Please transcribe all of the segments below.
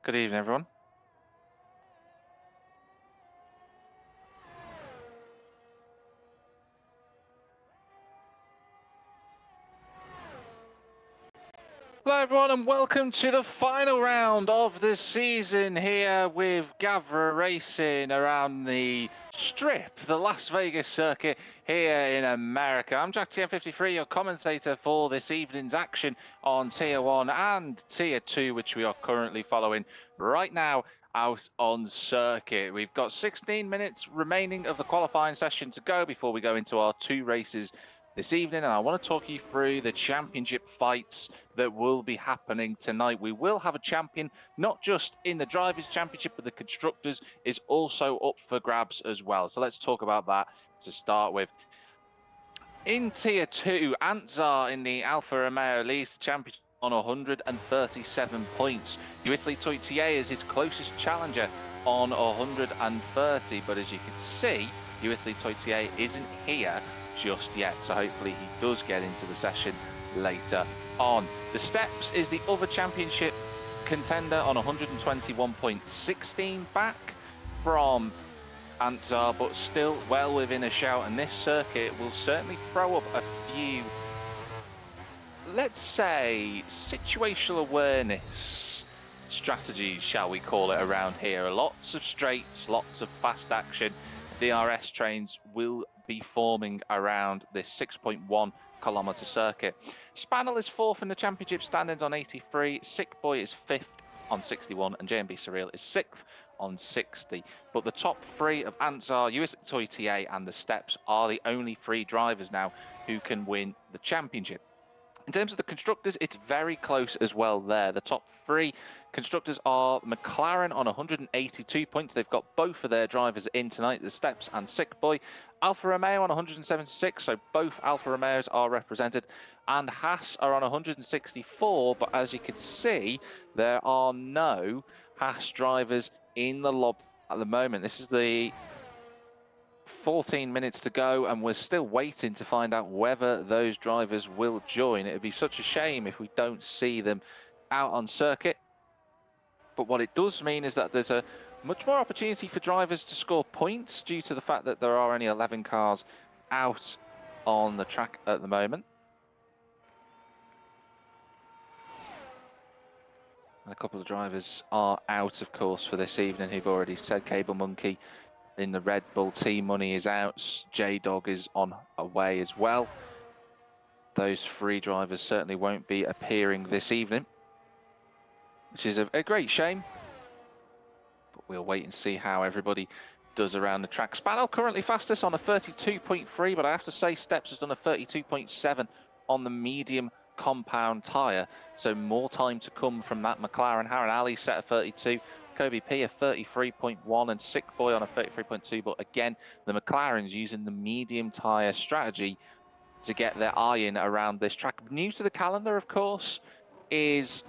Good evening, everyone. Hello, everyone, and welcome to the final round of the season here with Gavra racing around the Strip, the Las Vegas circuit here in America. I'm Jack TM53, your commentator for this evening's action on Tier 1 and Tier 2, which we are currently following right now out on circuit. We've got 16 minutes remaining of the qualifying session to go before we go into our two races this evening, and I want to talk you through the championship fights that will be happening tonight. We will have a champion, not just in the Drivers' Championship, but the Constructors is also up for grabs as well. So let's talk about that to start with. In Tier 2, Antzar in the Alfa Romeo leads the championship on 137 points. Italy Toitier is his closest challenger on 130, but as you can see, Italy Toitier isn't here just yet, so hopefully he does get into the session later on. The Steps is the other championship contender on 121.16, back from Antzar, but still well within a shout, and this circuit will certainly throw up a few, let's say, situational awareness strategies, shall we call it, around here. Lots of straights, lots of fast action. DRS trains will be forming around this 6.1 kilometre circuit. Spaniel is fourth in the championship standings on 83, Sick Boy is fifth on 61, and JMB Surreal is sixth on 60. But the top three of Antzar, US Toitier and the Steps are the only three drivers now who can win the championship. In terms of the Constructors, it's very close as well there. The top three Constructors are McLaren on 182 points. They've got both of their drivers in tonight, the Steps and Sick Boy. Alfa Romeo on 176, so both Alfa Romeos are represented. And Haas are on 164, but as you can see, there are no Haas drivers in the lobby at the moment. This is the 14 minutes to go, and we're still waiting to find out whether those drivers will join. It would be such a shame if we don't see them out on circuit. But what it does mean is that there's a much more opportunity for drivers to score points due to the fact that there are only 11 cars out on the track at the moment. And a couple of drivers are out, of course, for this evening who've already said. Cable Monkey in the Red Bull team money is out. J-Dog is on away as well. Those three drivers certainly won't be appearing this evening, which is a great shame. But we'll wait and see how everybody does around the track. Spaniel currently fastest on a 32.3, but I have to say Steps has done a 32.7 on the medium compound tyre. So more time to come from that McLaren. Harron Ali set a 32. Kobe P a 33.1 and Sick Boy on a 33.2, but again, the McLaren's using the medium tyre strategy to get their eye in around this track. New to the calendar, of course, is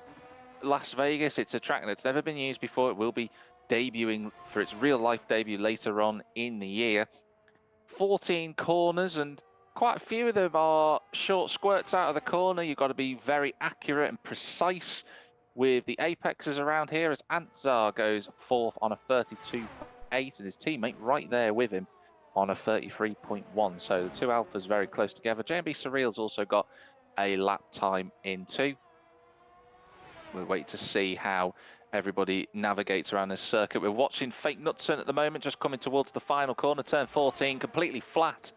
Las Vegas. It's a track that's never been used before. It will be debuting for its real-life debut later on in the year. 14 corners, and quite a few of them are short squirts out of the corner. You've got to be very accurate and precise with the apexes around here, as Antzar goes fourth on a 32.8 and his teammate right there with him on a 33.1. So the two Alphas very close together. JMB Surreal's also got a lap time in too. We'll wait to see how everybody navigates around this circuit. We're watching Fake Knudsen at the moment, just coming towards the final corner, turn 14, completely flat.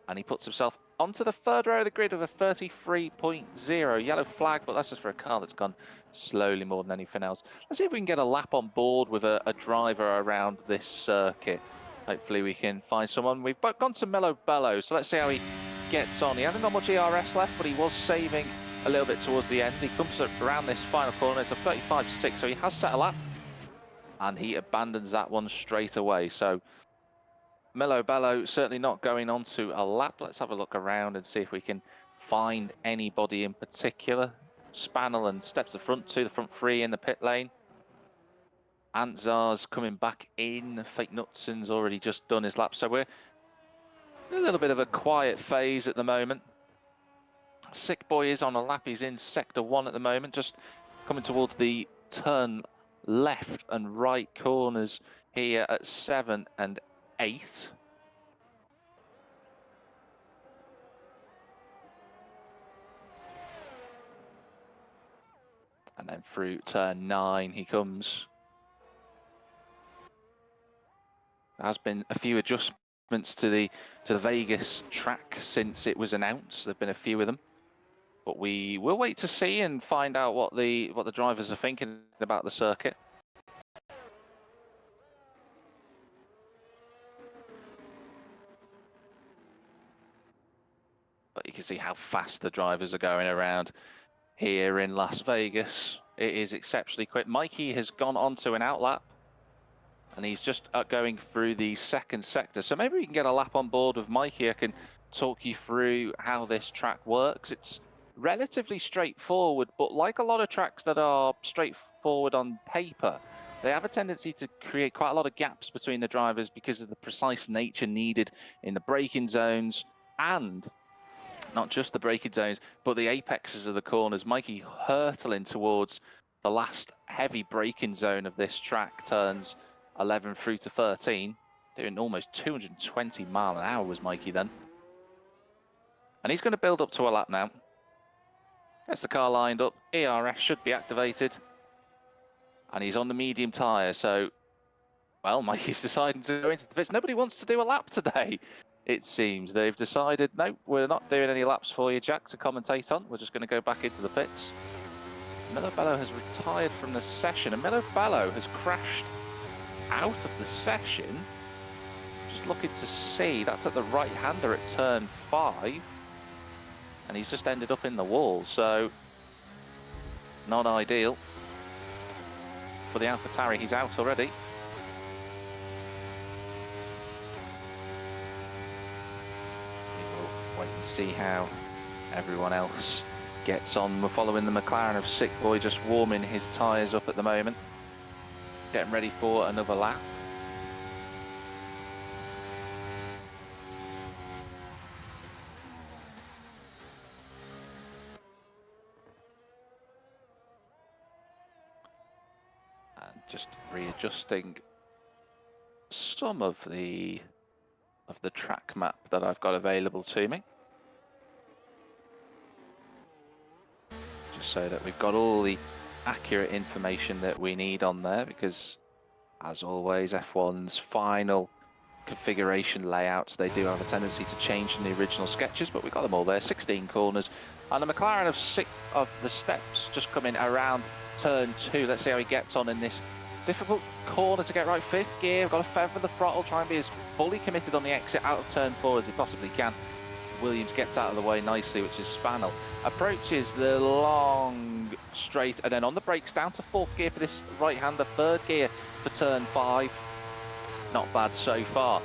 And he puts himself onto the third row of the grid with a 33.0. Yellow flag, but that's just for a car that's gone slowly more than anything else. Let's see if we can get a lap on board with a driver around this circuit. Hopefully we can find someone. We've gone to Mellow Bellow, so let's see how he gets on. He hasn't got much ERS left, but he was saving a little bit towards the end. He comes around this final corner. It's a 35.6, so he has set a lap. And he abandons that one straight away. So Mellow Bellow certainly not going on to a lap. Let's have a look around and see if we can find anybody in particular. Spaniel and Steps the front two, the front three in the pit lane. Antzar's coming back in. Fake Knudsen's already just done his lap. So we're in a little bit of a quiet phase at the moment. Sick Boy is on a lap. He's in sector 1 at the moment, just coming towards the turn left and right corners here at 7 and 8. And then through turn 9 he comes. There has been a few adjustments to the Vegas track since it was announced. There've been a few of them, but we will wait to see and find out what the drivers are thinking about the circuit. But you can see how fast the drivers are going around here in Las Vegas. It is exceptionally quick. Mikey has gone onto an outlap, and he's just going through the second sector. So maybe we can get a lap on board with Mikey. I can talk you through how this track works. It's relatively straightforward, but like a lot of tracks that are straightforward on paper, they have a tendency to create quite a lot of gaps between the drivers because of the precise nature needed in the braking zones, and not just the braking zones, but the apexes of the corners. Mikey hurtling towards the last heavy braking zone of this track, turns 11 through to 13, doing almost 220 mile an hour was Mikey then. And he's going to build up to a lap now. Gets the car lined up, ERS should be activated. And he's on the medium tyre, so, well, Mikey's deciding to go into the pits. Nobody wants to do a lap today, it seems. They've decided, no, we're not doing any laps for you, Jack, to commentate on. We're just going to go back into the pits. Milo Bello has retired from the session, and Milo Bello has crashed out of the session. Just looking to see, that's at the right-hander at turn 5, and he's just ended up in the wall, so not ideal for the AlphaTauri. He's out already. We will wait and see how everyone else gets on. We're following the McLaren of Sick Boy, just warming his tyres up at the moment, getting ready for another lap. And just readjusting some of the track map that I've got available to me, just so that we've got all the accurate information that we need on there, because as always, F1's final configuration layouts, they do have a tendency to change from the original sketches, but we've got them all there. 16 corners, and the McLaren of the steps just coming around turn 2. Let's see how he gets on in this difficult corner to get right. 5th gear, we've got to feather the throttle, try and be as fully committed on the exit out of turn 4 as he possibly can. Williams gets out of the way nicely, which is Spannel. Approaches the long straight, and then on the brakes down to 4th gear for this right-hander. 3rd gear for turn 5. Not bad so far.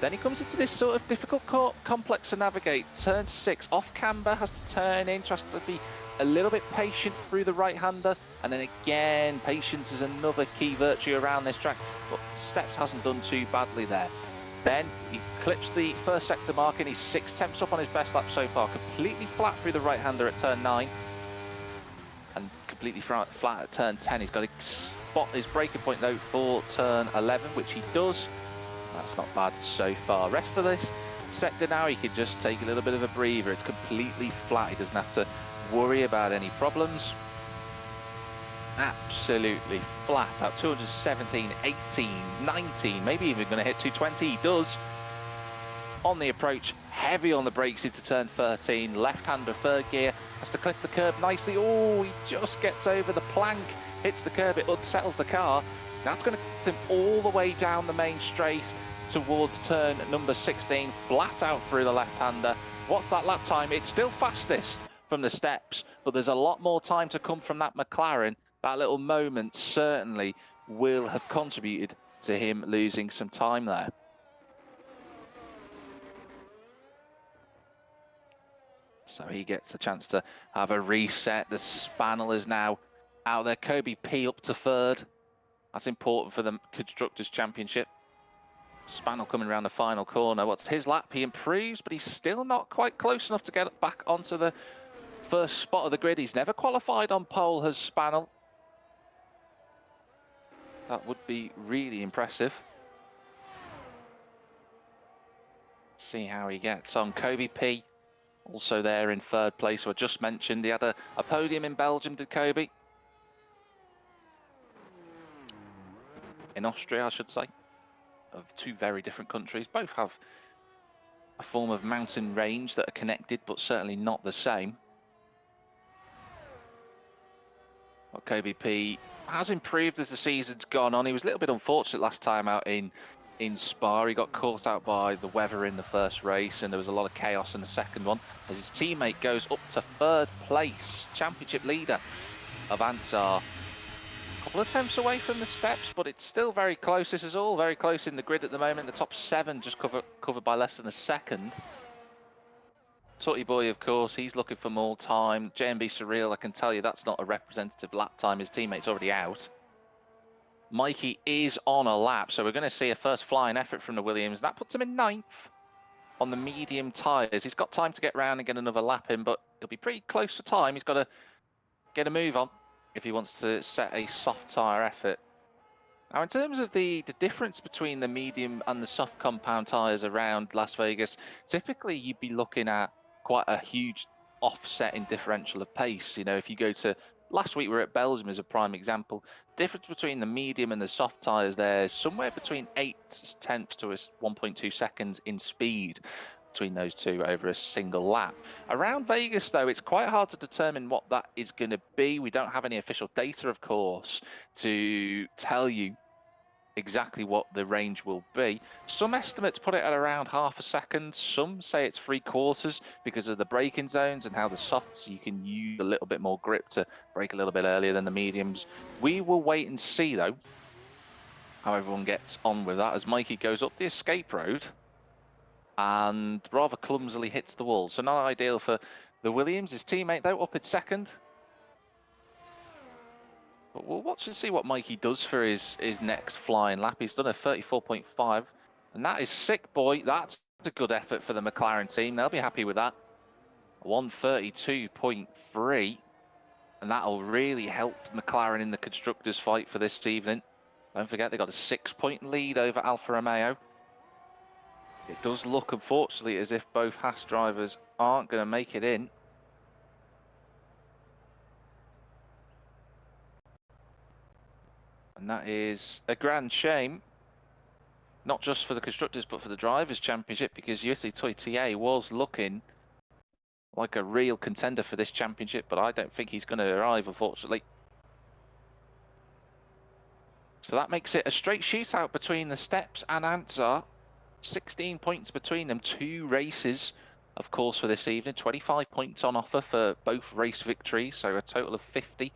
Then he comes into this sort of difficult complex to navigate. Turn 6, off camber, has to turn in, tries to be a little bit patient through the right-hander, and then again, patience is another key virtue around this track, but Steps hasn't done too badly there. Then he clips the first sector mark, and he's 6/10 up on his best lap so far, completely flat through the right-hander at turn 9, and completely flat at turn 10. He's got to spot his braking point though for turn 11, which he does. That's not bad so far. Rest of this sector now, he can just take a little bit of a breather. It's completely flat. He doesn't have to worry about any problems. Absolutely flat out. 217, 18, 19, maybe even going to hit 220. He does. On the approach, heavy on the brakes into turn 13. Left-hander, 3rd gear, has to clip the curb nicely. Oh, he just gets over the plank, hits the curb, it unsettles the car. That's going to clip him all the way down the main straight towards turn number 16, flat out through the left-hander. What's that lap time? It's still fastest from the steps, but there's a lot more time to come from that McLaren. That little moment certainly will have contributed to him losing some time there. So he gets a chance to have a reset. The Spannel is now out there. Kobe P up to 3rd. That's important for the Constructors' Championship. Spannel coming around the final corner. What's his lap? He improves, but he's still not quite close enough to get back onto the first spot of the grid. He's never qualified on pole, has Spannel. That would be really impressive. See how he gets on. Kobe P also there in third place, who I just mentioned. He had a podium in Belgium, did Kobe? In Austria, I should say. Of two very different countries. Both have a form of mountain range that are connected, but certainly not the same. Well, Kobe P has improved as the season's gone on. He was a little bit unfortunate last time out in Spa. He got caught out by the weather in the first race, and there was a lot of chaos in the second one as his teammate goes up to third place, championship leader of Ansar. A couple of attempts away from the steps, but it's still very close. This is all very close in the grid at the moment. The top 7 just covered by less than a second. Tutty Boy, of course, he's looking for more time. JMB Surreal, I can tell you that's not a representative lap time. His teammate's already out. Mikey is on a lap, so we're going to see a first flying effort from the Williams. That puts him in 9th on the medium tyres. He's got time to get round and get another lap in, but he'll be pretty close for time. He's got to get a move on if he wants to set a soft tyre effort. Now, in terms of the difference between the medium and the soft compound tyres around Las Vegas, typically you'd be looking at quite a huge offset in differential of pace. You know, if you go to last week, we were at Belgium as a prime example. Difference between the medium and the soft tyres there is somewhere between 0.8 to 1.2 seconds in speed between those two over a single lap. Around Vegas, though, it's quite hard to determine what that is going to be. We don't have any official data, of course, to tell you exactly what the range will be. Some estimates put it at around half a second. Some say it's 3/4 because of the braking zones and how the softs, you can use a little bit more grip to brake a little bit earlier than the mediums. We will wait and see, though, how everyone gets on with that as Mikey goes up the escape road and rather clumsily hits the wall. So not ideal for the Williams. His teammate, though, up in second. But we'll watch and see what Mikey does for his next flying lap. He's done a 34.5, and that is sick, boy. That's a good effort for the McLaren team. They'll be happy with that. 132.3, and that'll really help McLaren in the constructors' fight for this evening. Don't forget, they've got a 6-point lead over Alfa Romeo. It does look, unfortunately, as if both Haas drivers aren't going to make it in. And that is a grand shame, not just for the constructors, but for the drivers' championship, because USA Toy TA was looking like a real contender for this championship, but I don't think he's going to arrive, unfortunately. So that makes it a straight shootout between the Steps and Ansar. 16 points between them, 2 races, of course, for this evening. 25 points on offer for both race victories, so a total of 50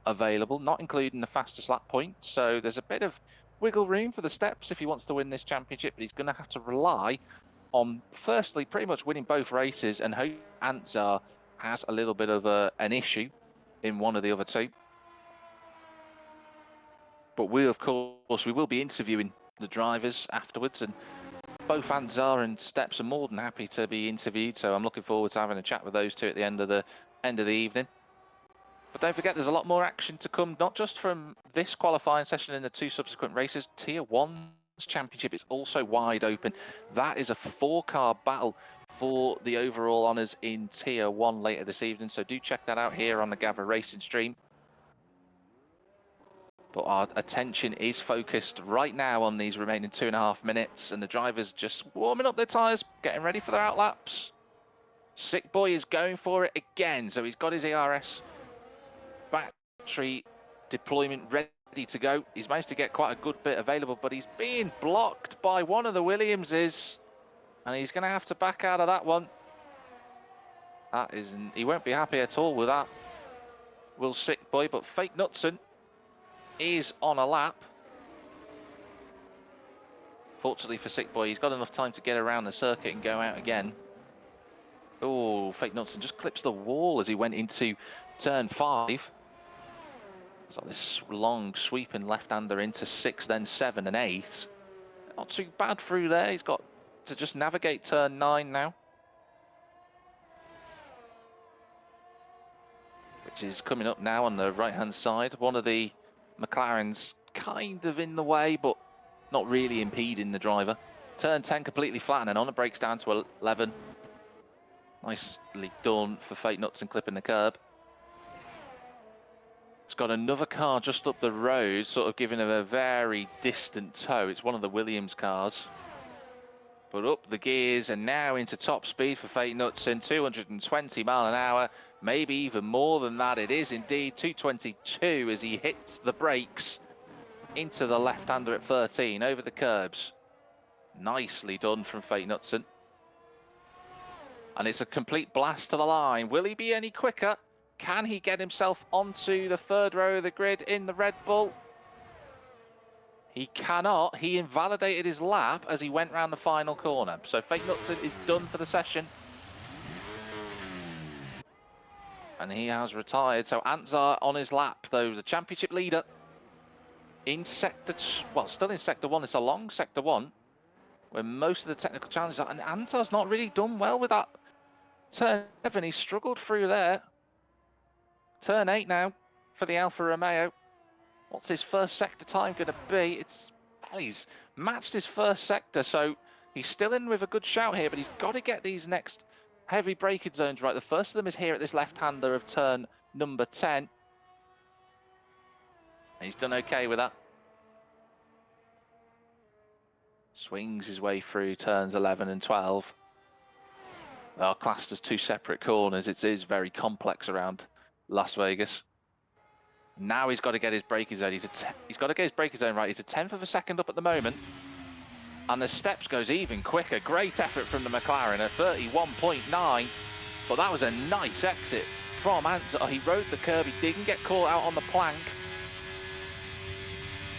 available, not including the fastest lap point. So there's a bit of wiggle room for the Steps if he wants to win this championship, but he's going to have to rely on, firstly, pretty much winning both races and hope Ansar has a little bit of an issue in one of the other two. But we, of course, we will be interviewing the drivers afterwards, and both Ansar and Steps are more than happy to be interviewed, so I'm looking forward to having a chat with those two at the end of the evening. But don't forget, there's a lot more action to come, not just from this qualifying session in the 2 subsequent races. Tier 1's championship is also wide open. That is a 4-car battle for the overall honours in Tier 1 later this evening, so do check that out here on the Gavra Racing stream. But our attention is focused right now on these remaining 2.5 minutes, and the drivers just warming up their tyres, getting ready for their outlaps. Sick Boy is going for it again, so he's got his ERS battery deployment ready to go. He's managed to get quite a good bit available, but he's being blocked by one of the Williamses, and he's going to have to back out of that one. That isn't, he won't be happy at all with that, will Sick Boy, but Fake Knutson is on a lap. Fortunately for Sick Boy, he's got enough time to get around the circuit and go out again. Oh, Fake Knutson just clips the wall as he went into turn 5. It's like this long sweeping left-hander into 6, then 7 and 8. Not too bad through there. He's got to just navigate turn 9 now, which is coming up now on the right-hand side. One of the McLarens kind of in the way, but not really impeding the driver. Turn 10 completely flattening on, it breaks down to 11. Nicely done for Fate Nuts and clipping the curb. It's got another car just up the road, sort of giving him a very distant tow. It's one of the Williams cars. But up the gears and now into top speed for Fate Knutson, 220 mile an hour, maybe even more than that. It is indeed 222 as he hits the brakes into the left-hander at 13 over the curbs. Nicely done from Fate Knutson. And it's a complete blast to the line. Will he be any quicker? Can he get himself onto the third row of the grid in the Red Bull? He cannot. He invalidated his lap as he went round the final corner. So Fate Knutson is done for the session. And he has retired. So Anzar on his lap, though, the championship leader in sector, well, still in sector 1. It's a long sector 1 where most of the technical challenges are. And Anzar's not really done well with that turn 7. He struggled through there. Turn 8 now for the Alfa Romeo. What's his first sector time going to be? He's matched his first sector, so he's still in with a good shout here, but he's got to get these next heavy braking zones right. The first of them is here at this left-hander of turn number 10. And he's done okay with that. Swings his way through turns 11 and 12. They are classed as two separate corners. It is very complex around Las Vegas. Now he's got to get his braking zone. He's got to get his braking zone right. He's a 10th of a second up at the moment. And the steps goes even quicker. Great effort from the McLaren at 31.9. But that was a nice exit from Anzar. He rode the curb. He didn't get caught out on the plank.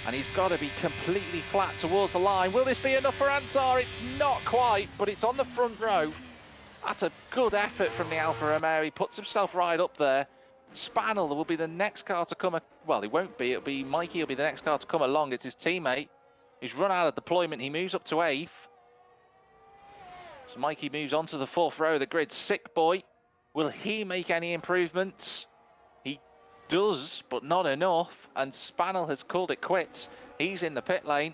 And he's got to be completely flat towards the line. Will this be enough for Anzar? It's not quite, but it's on the front row. That's a good effort from the Alfa Romeo. He puts himself right up there. Spaniel will be the next car to come. Well, he won't be. It'll be Mikey. Will be the next car to come along. It's his teammate. He's run out of deployment. He moves up to 8th. So Mikey moves on to the 4th row of the grid. Sick boy. Will he make any improvements? He does, but not enough. And Spaniel has called it quits. He's in the pit lane.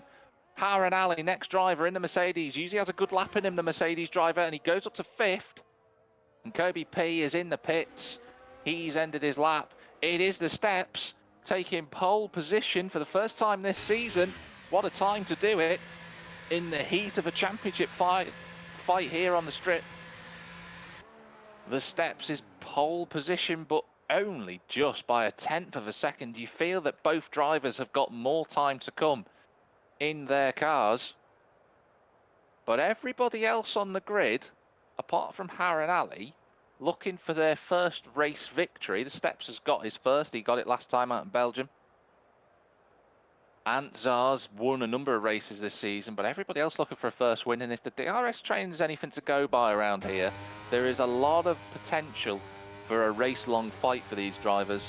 Haran Ali, next driver in the Mercedes. Usually has a good lap in him, the Mercedes driver, and he goes up to 5th. And Kobe P is in the pits. He's ended his lap. It is the steps taking pole position for the first time this season. What a time to do it in the heat of a championship fight here on the strip. The steps is pole position, but only just by a 10th of a second. You feel that both drivers have got more time to come in their cars. But everybody else on the grid, apart from Haran Ali, looking for their first race victory. The Steps has got his first. He got it last time out in Belgium. Anzar's won a number of races this season, but everybody else looking for a first win. And if the DRS train is anything to go by around here, there is a lot of potential for a race-long fight for these drivers.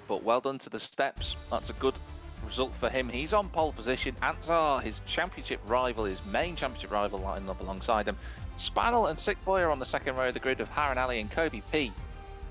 But well done to the Steps. That's a good result for him. He's on pole position. Anzar, his championship rival, his main championship rival, lining up alongside him. Spaniel and Sick Boy are on the second row of the grid, with Haran Ali and Kobe P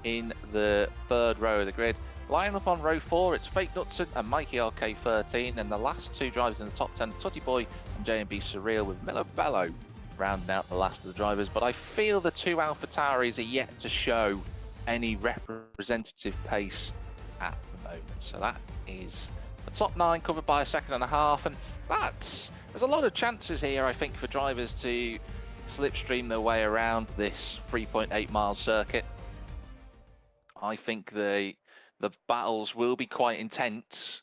in the 3rd row of the grid. Lining up on row 4, it's Fate Knutson and Mikey RK13, and the last two drivers in the top 10, Tutty Boy and J&B Surreal, with Milo Bello rounding out the last of the drivers. But I feel the two AlphaTauris are yet to show any representative pace at the moment. So that is the top 9 covered by a second and a half, and there's a lot of chances here, I think, for drivers to slipstream their way around this 3.8 mile circuit. I think the battles will be quite intense,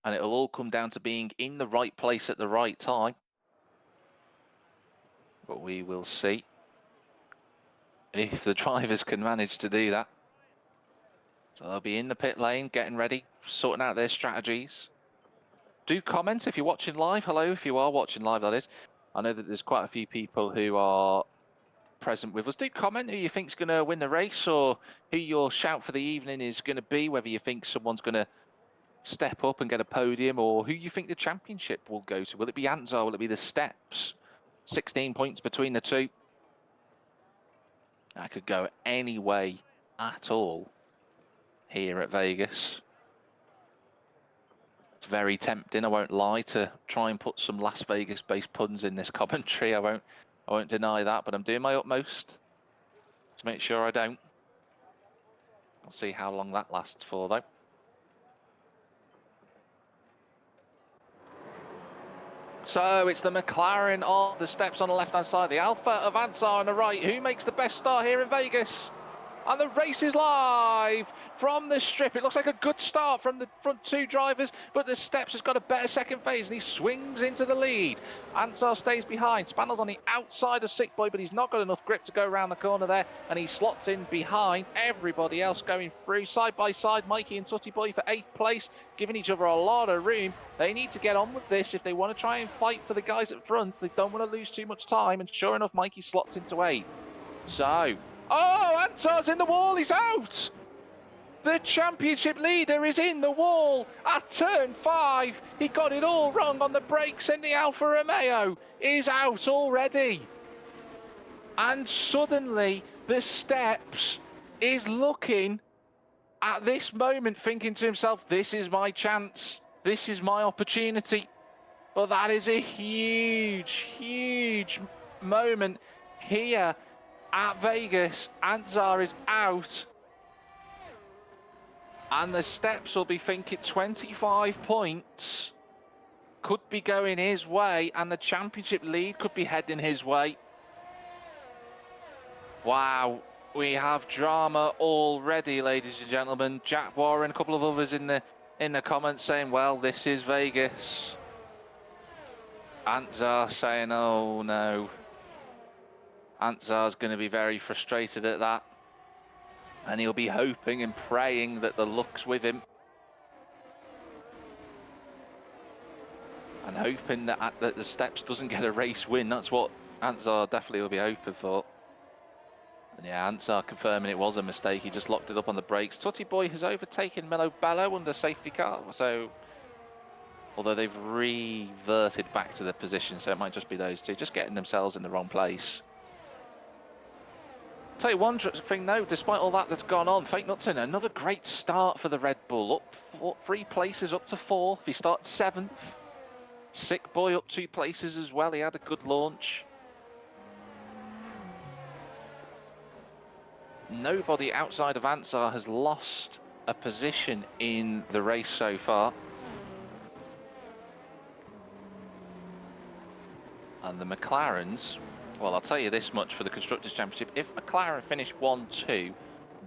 and it'll all come down to being in the right place at the right time. But we will see if the drivers can manage to do that. So they'll be in the pit lane, getting ready, sorting out their strategies. Do comment if you're watching live. Hello, if you are watching live, that is. I know that there's quite a few people who are present with us. Do comment who you think's going to win the race, or who your shout for the evening is going to be, whether you think someone's going to step up and get a podium, or who you think the championship will go to. Will it be Anzar? Will it be the Steps? 16 points between the two. That could go any way at all. here at Vegas. It's very tempting, I won't lie, to try and put some Las Vegas-based puns in this commentary. I won't deny that, but I'm doing my utmost to make sure I don't. I'll see how long that lasts for, though. So it's the McLaren on the steps on the left-hand side, the Alpha of Ansar on the right. Who makes the best start here in Vegas? And the race is live from the strip. It looks like a good start from the front two drivers, but the Steps has got a better second phase and he swings into the lead. Ansar stays behind. Spanel's on the outside of Sick Boy, but he's not got enough grip to go around the corner there, and he slots in behind everybody else going through. Side by side, Mikey and Tutty Boy for 8th place, giving each other a lot of room. They need to get on with this if they want to try and fight for the guys at front. They don't want to lose too much time, and sure enough, Mikey slots into 8th. So... oh, Ansar's in the wall, he's out! The championship leader is in the wall at turn 5. He got it all wrong on the brakes and the Alfa Romeo is out already. And suddenly the Steps is looking at this moment thinking to himself, this is my chance, this is my opportunity. But that is a huge, huge moment here at Vegas. Ansar is out, and the Steps will be thinking 25 points could be going his way, and the championship lead could be heading his way. Wow, we have drama already, ladies and gentlemen. Jack Warren, a couple of others in the comments saying, well, this is Vegas. Ansar saying, oh no. Ansar's going to be very frustrated at that, and he'll be hoping and praying that the luck's with him, and hoping that the Steps doesn't get a race win. That's what Ansar definitely will be hoping for. And yeah, Ansar confirming it was a mistake. He just locked it up on the brakes. Tutty Boy has overtaken Melo Bello under safety car, so although they've reverted back to the position, so it might just be those two just getting themselves in the wrong place. Tell you one thing though, despite all that's gone on, Fake Nutson, another great start for the Red Bull. Up 3 places, up to 4th. He starts 7th. Sick Boy up 2 places as well. He had a good launch. Nobody outside of Ansar has lost a position in the race so far. And the McLarens, well, I'll tell you this much for the Constructors' Championship. If McLaren finish 1-2,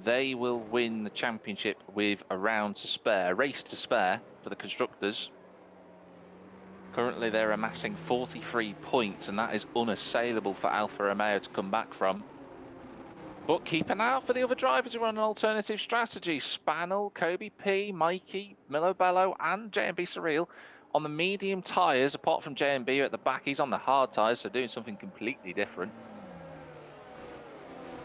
they will win the championship with a round to spare, a race to spare for the Constructors. Currently, they're amassing 43 points, and that is unassailable for Alfa Romeo to come back from. But keep an eye out for the other drivers who are on an alternative strategy. Spanel, Kobe P, Mikey, Milo Bello, and JMB Surreal on the medium tyres, apart from JMB at the back. He's on the hard tyres, so doing something completely different.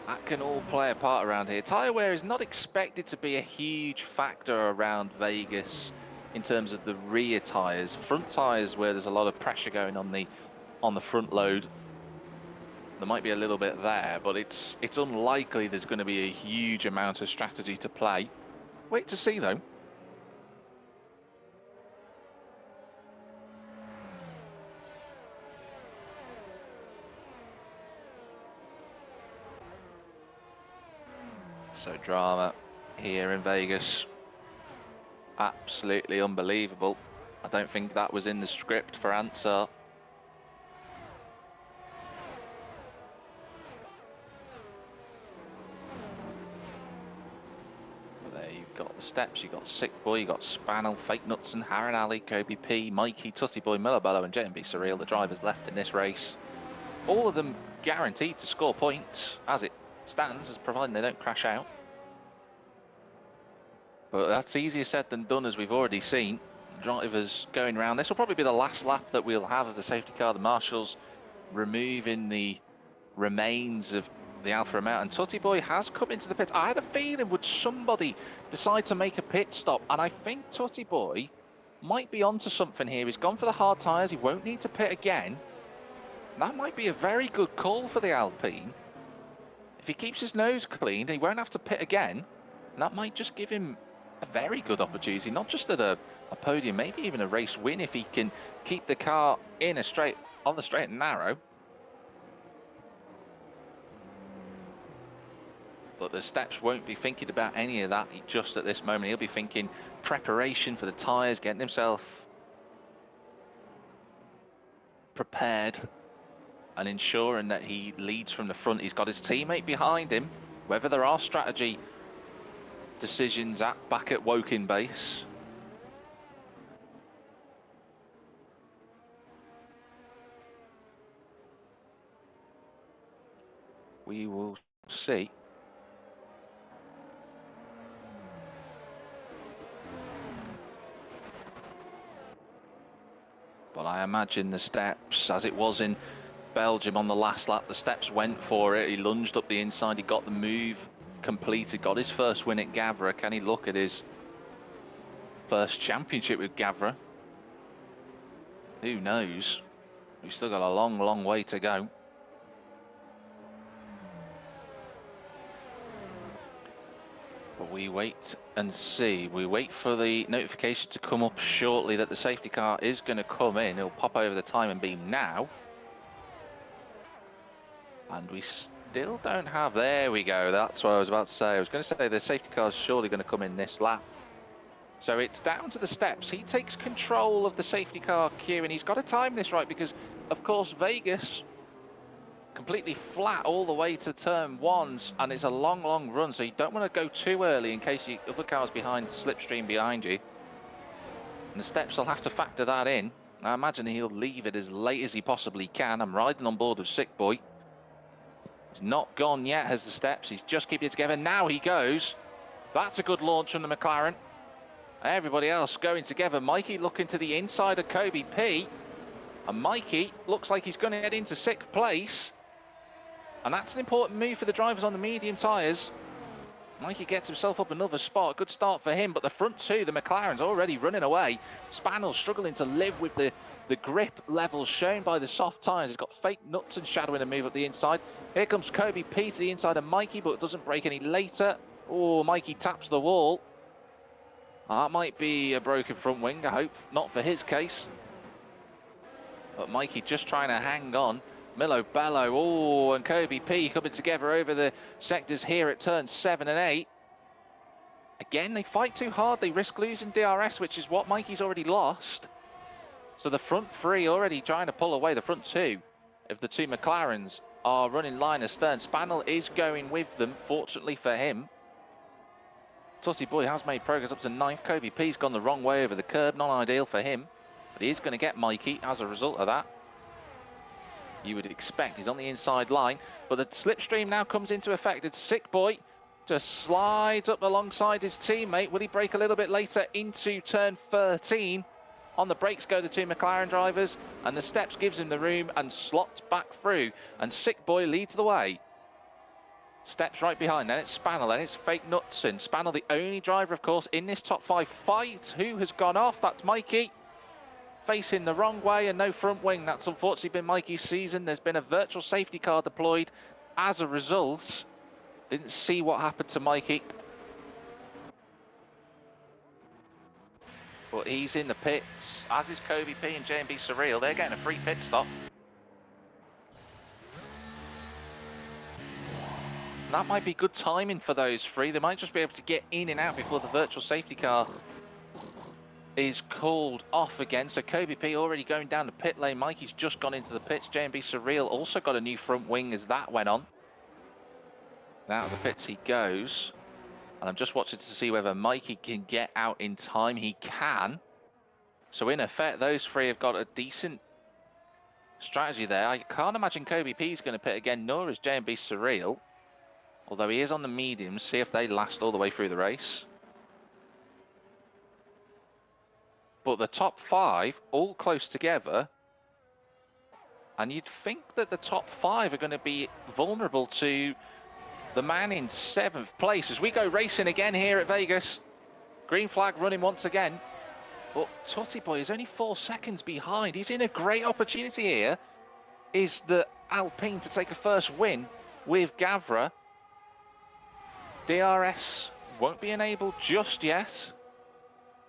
That can all play a part around here. Tyre wear is not expected to be a huge factor around Vegas in terms of the rear tyres. Front tyres, where there's a lot of pressure going on the front load, there might be a little bit there, but it's unlikely there's going to be a huge amount of strategy to play. Wait to see though. So drama here in Vegas. Absolutely unbelievable. I don't think that was in the script for Ansar. There you've got the Steps, you've got Sick Boy, you've got Spanel, Fake Nutson, Harron Alley, Kobe P, Mikey, Tutty Boy, Miller Bello and JMB Surreal, the drivers left in this race. All of them guaranteed to score points as it stands, as providing they don't crash out. But that's easier said than done, as we've already seen. Drivers going around. This will probably be the last lap that we'll have of the safety car. The marshals removing the remains of the Alfa Romeo. And Tutty Boy has come into the pit. I had a feeling, would somebody decide to make a pit stop? And I think Tutty Boy might be onto something here. He's gone for the hard tyres. He won't need to pit again. That might be a very good call for the Alpine. If he keeps his nose clean, he won't have to pit again. And that might just give him a very good opportunity, not just at a podium, maybe even a race win if he can keep the car in on the straight and narrow. But the steps won't be thinking about any of that just at this moment. He'll be thinking preparation for the tyres, getting himself prepared and ensuring that he leads from the front. He's got his teammate behind him. Whether there are strategy decisions back at Woking base, we will see. But I imagine the steps, as it was in Belgium on the last lap, the steps went for it. He lunged up the inside, he got the move completed, got his first win at Gavra. Can he look at his first championship with Gavra? Who knows? We've still got a long, long way to go. But we wait and see. We wait for the notification to come up shortly that the safety car is going to come in. It'll pop over the timing beam now. And we still don't have... There we go. That's what I was about to say. I was going to say the safety car is surely going to come in this lap. So it's down to the steps. He takes control of the safety car queue, and he's got to time this right because, of course, Vegas completely flat all the way to turn ones, and it's a long, long run, so you don't want to go too early in case the other car's behind, slipstream behind you. And the steps will have to factor that in. I imagine he'll leave it as late as he possibly can. I'm riding on board with Sick Boy. He's not gone yet, has the steps. He's just keeping it together. Now he goes. That's a good launch from the McLaren. Everybody else going together. Mikey looking to the inside of Kobe P. And Mikey looks like he's going to get into 6th place. And that's an important move for the drivers on the medium tyres. Mikey gets himself up another spot. Good start for him. But the front two, the McLaren's already running away. Spaniel's struggling to live with the grip levels shown by the soft tyres. He's got fake nuts and shadowing to move up the inside. Here comes Kobe P to the inside of Mikey, but it doesn't break any later. Oh, Mikey taps the wall. That might be a broken front wing, I hope. Not for his case. But Mikey just trying to hang on. Milo Bello, oh, and Kobe P coming together over the sectors here at turns 7 and 8. Again, they fight too hard. They risk losing DRS, which is what Mikey's already lost. So the front three already trying to pull away. The front two of the two McLarens are running line astern. Spaniel is going with them, fortunately for him. Tutty Boy has made progress up to 9th. Kobe P's gone the wrong way over the curb. Not ideal for him. But he is going to get Mikey as a result of that. You would expect. He's on the inside line. But the slipstream now comes into effect. It's Sick Boy just slides up alongside his teammate. Will he brake a little bit later into turn 13? On the brakes go the two McLaren drivers. And the steps gives him the room and slots back through. And Sick Boy leads the way. Steps right behind, then it's Spaniel, then it's Fake Knutson. Spaniel, the only driver, of course, in this top 5 fight. Who has gone off? That's Mikey. Facing the wrong way and no front wing. That's unfortunately been Mikey's season. There's been a virtual safety car deployed as a result. Didn't see what happened to Mikey. But he's in the pits, as is Kobe P and J&B Surreal. They're getting a free pit stop. That might be good timing for those three. They might just be able to get in and out before the virtual safety car is called off again. So Kobe P already going down the pit lane. Mikey's just gone into the pits. J&B Surreal also got a new front wing as that went on. Out of the pits he goes. And I'm just watching to see whether Mikey can get out in time. He can. So in effect, those three have got a decent strategy there. I can't imagine Kobe P is going to pit again, nor is J&B Surreal. Although he is on the mediums, see if they last all the way through the race. But the top 5 all close together. And you'd think that the top 5 are going to be vulnerable to the man in 7th place. As we go racing again here at Vegas. Green flag running once again. But Tutty Boy is only 4 seconds behind. He's in a great opportunity here. Is the Alpine to take a first win with Gavra. DRS won't be enabled just yet.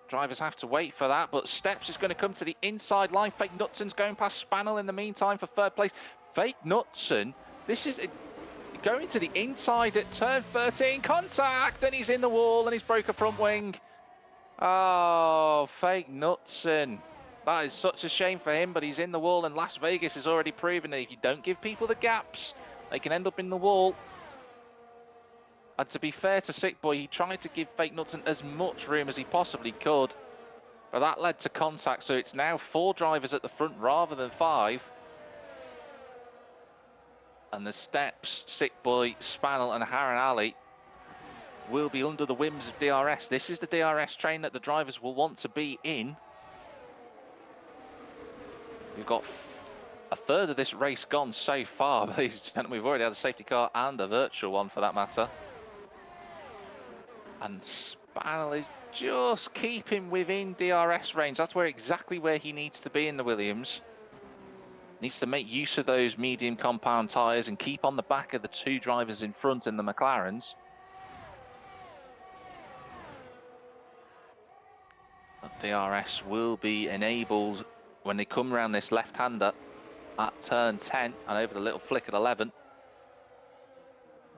Drivers have to wait for that, but Steps is going to come to the inside line. Fake Nutson's going past Spannel in the meantime for third place. Fake Knutson, this is going to the inside at turn 13. Contact, and he's in the wall, and he's broke a front wing. Oh, Fake Knutson. That is such a shame for him, but he's in the wall, and Las Vegas has already proven that if you don't give people the gaps, they can end up in the wall. And to be fair to Sick Boy, he tried to give Fake Knutson as much room as he possibly could, but that led to contact, so it's now 4 drivers at the front rather than 5. And the Steps, Sick Boy, Spannel and Harren Ali will be under the whims of DRS. This is the DRS train that the drivers will want to be in. We've got a third of this race gone so far, ladies and gentlemen. We've already had a safety car and a virtual one for that matter. And Spannel is just keeping within DRS range. That's exactly where he needs to be in the Williams. Needs to make use of those medium compound tyres and keep on the back of the 2 drivers in front in the McLarens. But DRS will be enabled when they come around this left-hander at turn 10 and over the little flick at 11.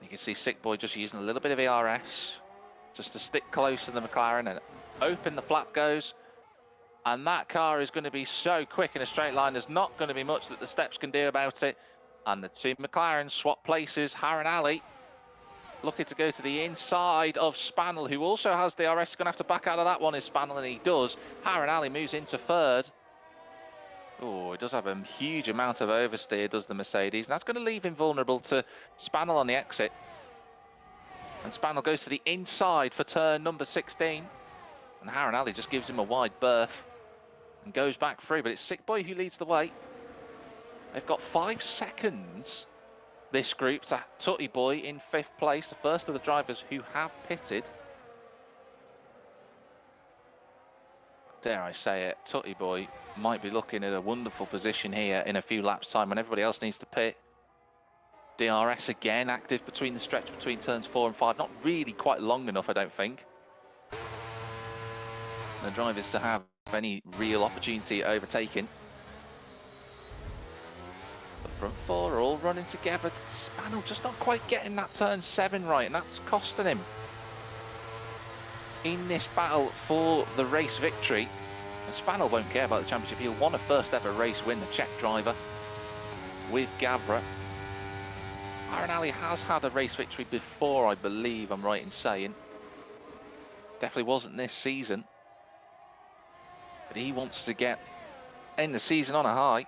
You can see Sick Boy just using a little bit of ERS just to stick close to the McLaren, and open the flap goes. And that car is going to be so quick in a straight line, there's not going to be much that the Steps can do about it. And the 2 McLarens swap places. Harren Ali looking to go to the inside of Spannel, who also has DRS. He's going to have to back out of that one, is Spannel, and he does. Harren Ali moves into third. Oh, it does have a huge amount of oversteer, does the Mercedes. And that's going to leave him vulnerable to Spannel on the exit. And Spannel goes to the inside for turn number 16. And Harren Ali just gives him a wide berth and goes back through. But it's Sick Boy who leads the way. They've got 5 seconds, this group, to Tutty Boy in 5th place, the first of the drivers who have pitted. Dare I say it, Tutty Boy might be looking at a wonderful position here in a few laps' time when everybody else needs to pit. DRS again, active between the stretch between turns 4 and 5. Not really quite long enough, I don't think. The drivers to have any real opportunity at overtaking. The front 4 are all running together. Spannel just not quite getting that turn 7 right, and that's costing him in this battle for the race victory. And Spannel won't care about the championship. He'll want a first ever race win, the Czech driver, with Gavra. Harren Ali has had a race victory before, I believe I'm right in saying. Definitely wasn't this season. But he wants to end the season on a high.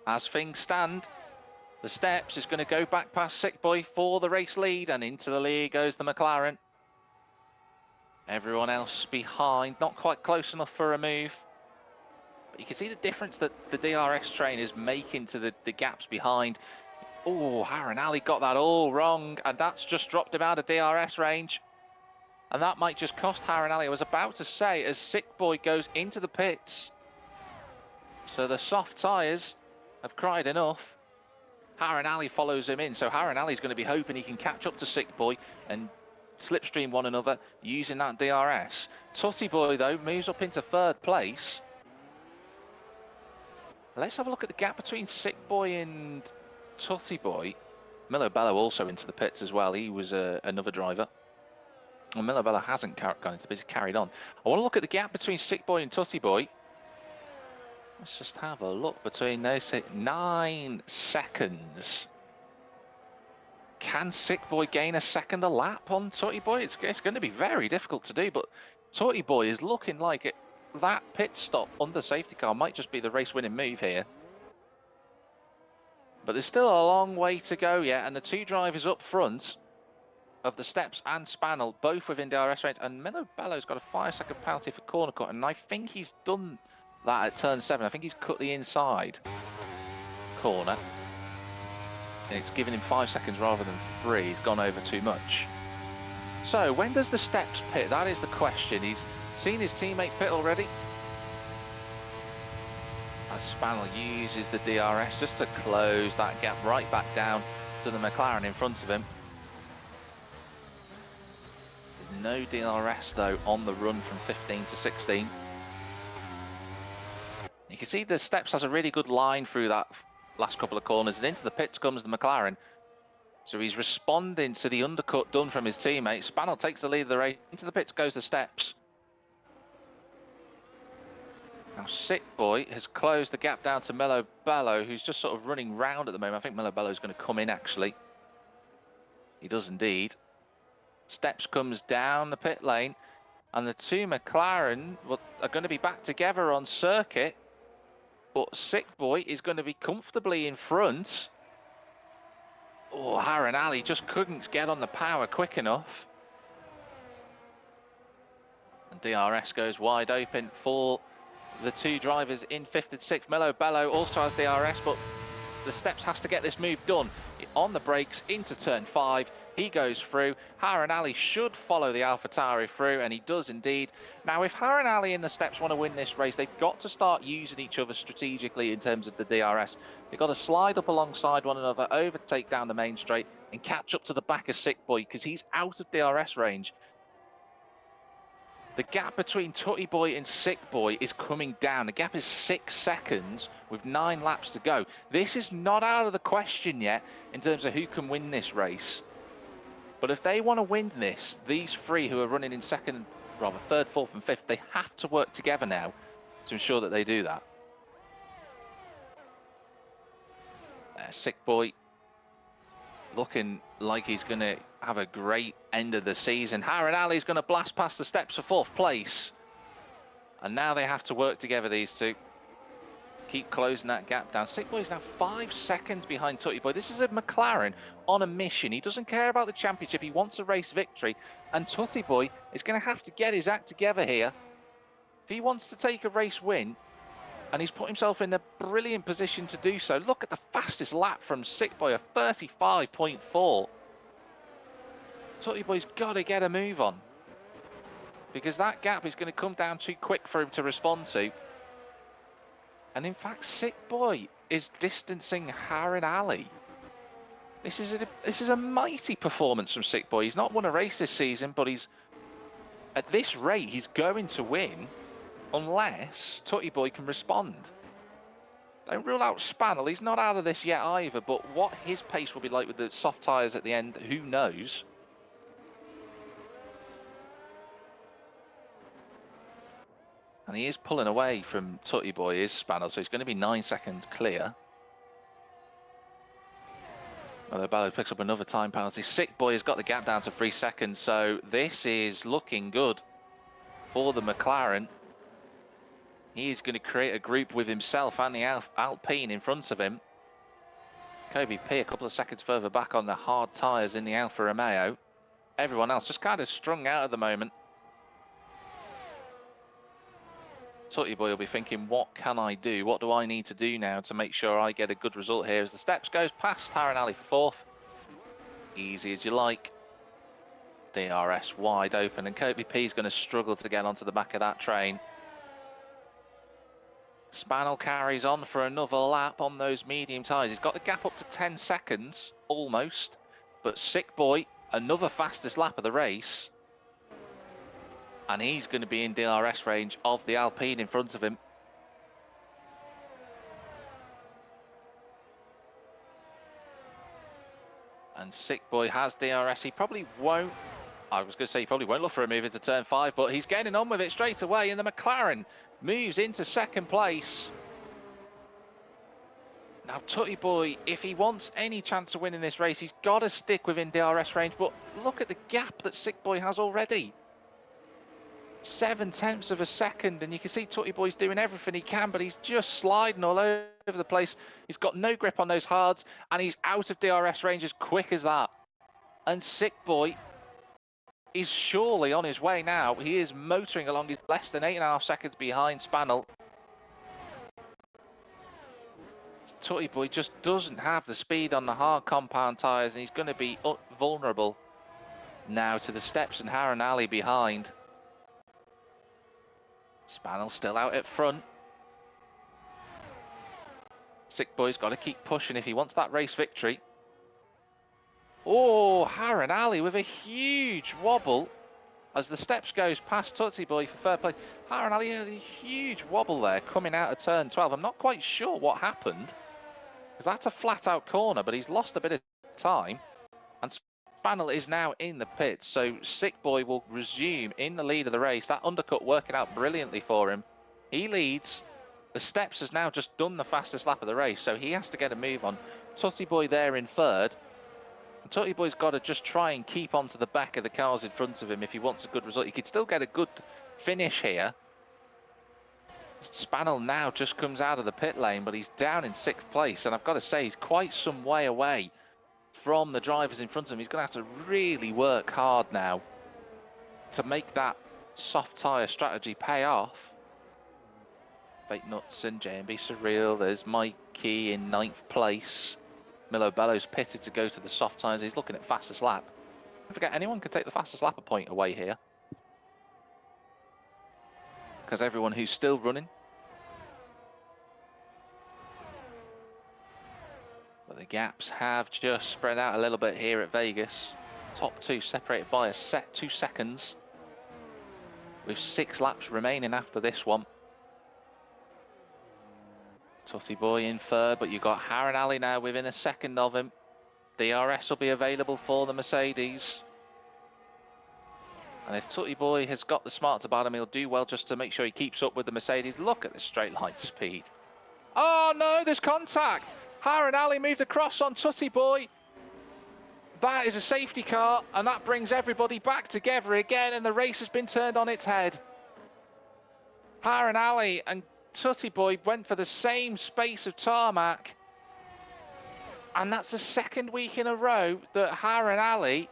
As things stand, the Steps is going to go back past Sick Boy for the race lead, and into the lead goes the McLaren. Everyone else behind, not quite close enough for a move. But you can see the difference that the DRS train is making to the gaps behind. Oh, Harren Ali got that all wrong, and that's just dropped him out of DRS range. And that might just cost Harren Ali. I was about to say, as Sick Boy goes into the pits. So the soft tyres have cried enough. Harren Ali follows him in, so Harren Ali's going to be hoping he can catch up to Sick Boy and slipstream one another using that DRS. Tutty Boy, though, moves up into 3rd place. Let's have a look at the gap between Sick Boy and Tutty Boy. Milo Bello also into the pits as well. He was another driver. Well, Milo Bello hasn't gone into the pits, he's carried on. I want to look at the gap between Sick Boy and Tutty Boy. Let's just have a look between those 9 seconds. Can Sick Boy gain a second a lap on Tutty Boy? It's going to be very difficult to do, but Tutty Boy is looking like it. That pit stop under safety car might just be the race-winning move here. But there's still a long way to go yet, and the 2 drivers up front of the Steps and Spannel, both within DRS range, and Milo Bello's got a 5-second penalty for corner cut, and I think he's done that at turn 7. I think he's cut the inside corner, and it's given him 5 seconds rather than 3. He's gone over too much. So when does the Steps pit? That is the question. He's seen his teammate pit already. As Spannel uses the DRS just to close that gap right back down to the McLaren in front of him. No DRS though on the run from 15 to 16. You can see the Steps has a really good line through that last couple of corners, and into the pits comes the McLaren. So he's responding to the undercut done from his teammate. Spaniel takes the lead of the race. Into the pits goes the Steps. Now Sick Boy has closed the gap down to Mello Bello, who's just sort of running round at the moment. I think Mello Bello is going to come in actually. He does indeed. Steps comes down the pit lane, and the two McLaren are going to be back together on circuit. But Sick Boy is going to be comfortably in front. Oh, Harran Ali just couldn't get on the power quick enough. And DRS goes wide open for the two drivers in 5th and 6th. Mello Bello also has DRS, but the Steps has to get this move done. On the brakes into turn 5, he goes through. Harran Ali should follow the AlphaTauri through, and he does indeed. Now, if Harran Ali and the Steps want to win this race, they've got to start using each other strategically in terms of the DRS. They've got to slide up alongside one another, overtake down the main straight, and catch up to the back of Sick Boy, because he's out of DRS range. The gap between Tutty Boy and Sick Boy is coming down. The gap is 6 seconds with 9 laps to go. This is not out of the question yet in terms of who can win this race. But if they want to win this, these three who are running in second, rather third, fourth and fifth, they have to work together now to ensure that they do that. Sick Boy looking like he's going to have a great end of the season. Harran Ali's going to blast past the Steps for 4th place. And now they have to work together, these two. Keep closing that gap down. Sick Boy's now 5 seconds behind Tutty Boy. This is a McLaren on a mission. He doesn't care about the championship. He wants a race victory. And Tutty Boy is going to have to get his act together here. If he wants to take a race win, and he's put himself in a brilliant position to do so. Look at the fastest lap from Sick Boy, a 35.4. Tutty Boy's got to get a move on, because that gap is going to come down too quick for him to respond to. And in fact, Sick Boy is distancing Harran Ali. This is a mighty performance from Sick Boy. He's not won a race this season, but at this rate, he's going to win. Unless Tutty Boy can respond. Don't rule out Spaniel. He's not out of this yet either, but what his pace will be like with the soft tyres at the end, who knows? And he is pulling away from Tutty Boy, is Spaniel, so he's going to be 9 seconds clear. Well, Bello picks up another time penalty. Sick Boy has got the gap down to 3 seconds, so this is looking good for the McLaren. He's going to create a group with himself and the Alpine in front of him. Kobe P a couple of seconds further back on the hard tyres in the Alfa Romeo. Everyone else just kind of strung out at the moment. Tutty Boy will be thinking, what can I do? What do I need to do now to make sure I get a good result here? As the Steps goes past Harran Ali for 4th. Easy as you like. DRS wide open, and Kobe P is going to struggle to get onto the back of that train. Spaniel carries on for another lap on those medium tyres. He's got the gap up to 10 seconds, almost. But Sick Boy, another fastest lap of the race. And he's going to be in DRS range of the Alpine in front of him. And Sick Boy has DRS. He probably won't, I was going to say he probably won't look for a move into turn 5, but he's getting on with it straight away, and the McLaren moves into 2nd place. Now, Tutty Boy, if he wants any chance of winning this race, he's got to stick within DRS range, but look at the gap that Sick Boy has already. 7/10 of a second, and you can see Tutty Boy's doing everything he can, but he's just sliding all over the place. He's got no grip on those hards, and he's out of DRS range as quick as that. And Sick Boy is surely on his way now. He is motoring along. He's less than 8.5 seconds behind Spaniel. Tutty Boy just doesn't have the speed on the hard compound tyres, and he's going to be vulnerable now to the Steps and Harran Ali behind. Spaniel still out at front. Sick Boy's got to keep pushing if he wants that race victory. Oh, Harran Ali with a huge wobble. as the steps goes past Tootsie Boy for third place. Harren Ali had a huge wobble there coming out of turn 12. I'm not quite sure what happened, because that's a flat out corner, but he's lost a bit of time. And Spannel is now in the pits, so Sick Boy will resume in the lead of the race. That undercut working out brilliantly for him. He leads. The Steps has now just done the fastest lap of the race, so he has to get a move on. Tootsie Boy there in third. And Tootsie Boy's got to just try and keep on to the back of the cars in front of him if he wants a good result. He could still get a good finish here. Spannel now just comes out of the pit lane, but he's down in 6th place, and I've got to say he's quite some way away from the drivers in front of him. He's going to have to really work hard now to make that soft tyre strategy pay off. Fake Nuts and J&B Surreal. There's Mikey in 9th place. Milo Bellows pitted to go to the soft tyres. He's looking at fastest lap. Don't forget, anyone can take the fastest lap a point away here, because everyone who's still running. But the gaps have just spread out a little bit here at Vegas. Top two separated by a set 2 seconds, with 6 laps remaining after this one. Tootsie Boy in third, but you've got Harren Ali now within a second of him. DRS will be available for the Mercedes. And if Tootsie Boy has got the smarts about him, he'll do well just to make sure he keeps up with the Mercedes. Look at the straight line speed. Oh no, there's contact. Harren Ali moved across on Tootsie Boy. That is a safety car, and that brings everybody back together again, and the race has been turned on its head. Harren Ali and Tootsie Boy went for the same space of tarmac, and that's the second week in a row that Harren Ali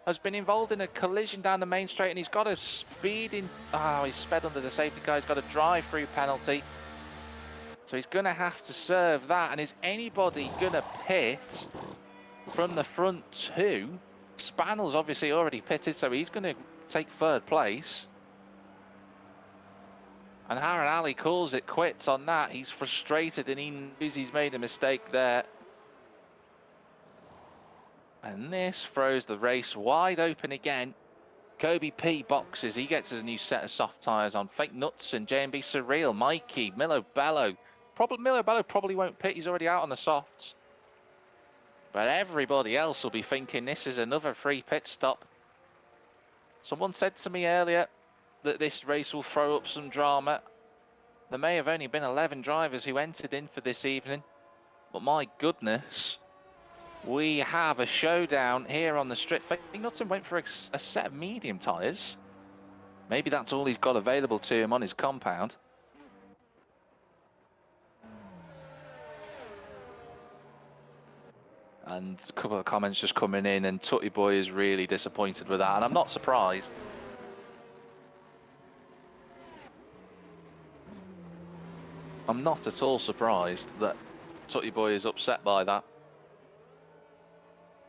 has been involved in a collision down the main straight, and he's got a speed in. Oh, he's sped under the safety car. He's got a drive-through penalty, so he's going to have to serve that. And is anybody going to pit from the front two? Spannel's obviously already pitted, so he's going to take third place. And Harren Ali calls it quits on that. He's frustrated and he knows he's made a mistake there. And this throws the race wide open again. Kobe P boxes. He gets a new set of soft tyres on. Fake Nuts and J&B Surreal. Mikey, Milo Bello. Milo Bello probably won't pit. He's already out on the softs. But everybody else will be thinking this is another free pit stop. Someone said to me earlier that this race will throw up some drama. There may have only been 11 drivers who entered in for this evening, but my goodness, we have a showdown here on the strip. Fake Nuts went for a set of medium tyres. Maybe that's all he's got available to him on his compound. And a couple of comments just coming in, and Tootsie Boy is really disappointed with that, and I'm not surprised. I'm not at all surprised that Tootsie Boy is upset by that.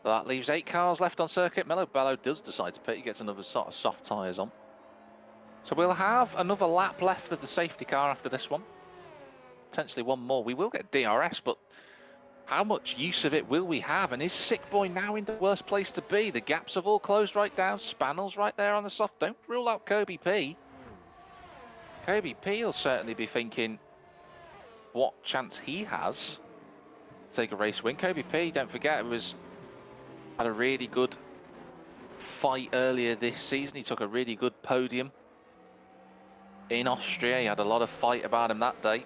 But that leaves 8 cars left on circuit. Milo Bello does decide to pit. He gets another sort of soft tyres on. So we'll have another lap left of the safety car after this one. Potentially one more. We will get DRS, but how much use of it will we have? And is Sick Boy now in the worst place to be? The gaps have all closed right down. Spannel's right there on the soft. Don't rule out Kobe P. Kobe P will certainly be thinking what chance he has to take a race win. Kobe P, don't forget, had a really good fight earlier this season. He took a really good podium in Austria. He had a lot of fight about him that day.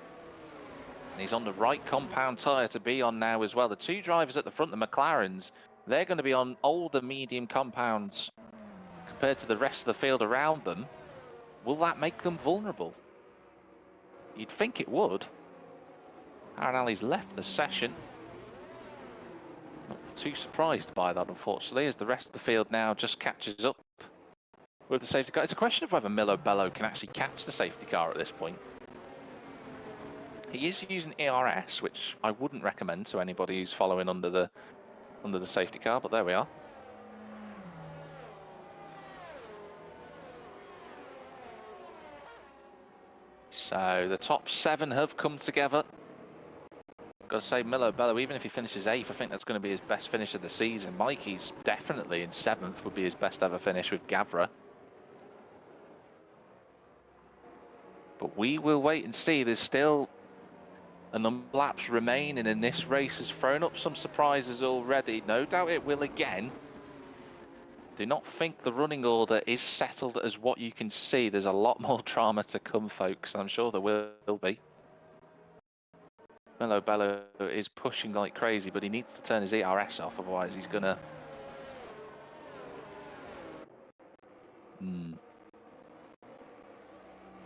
And he's on the right compound tyre to be on now as well. The 2 drivers at the front, the McLarens, they're going to be on older medium compounds compared to the rest of the field around them. Will that make them vulnerable? You'd think it would. Harren Ali's left the session. Not too surprised by that, unfortunately, as the rest of the field now just catches up with the safety car. It's a question of whether Milo Bello can actually catch the safety car at this point. He is using ERS, which I wouldn't recommend to anybody who's following under the safety car, but there we are. So the top 7 have come together. Got to say, Milo Bello, even if he finishes 8th, I think that's going to be his best finish of the season. Mikey's definitely in 7th, would be his best ever finish with Gavra. But we will wait and see. There's still a number of laps remaining, and this race has thrown up some surprises already. No doubt it will again. Do not think the running order is settled as what you can see. There's a lot more drama to come, folks. I'm sure there will be. Milo Bello is pushing like crazy, but he needs to turn his ERS off, otherwise he's gonna...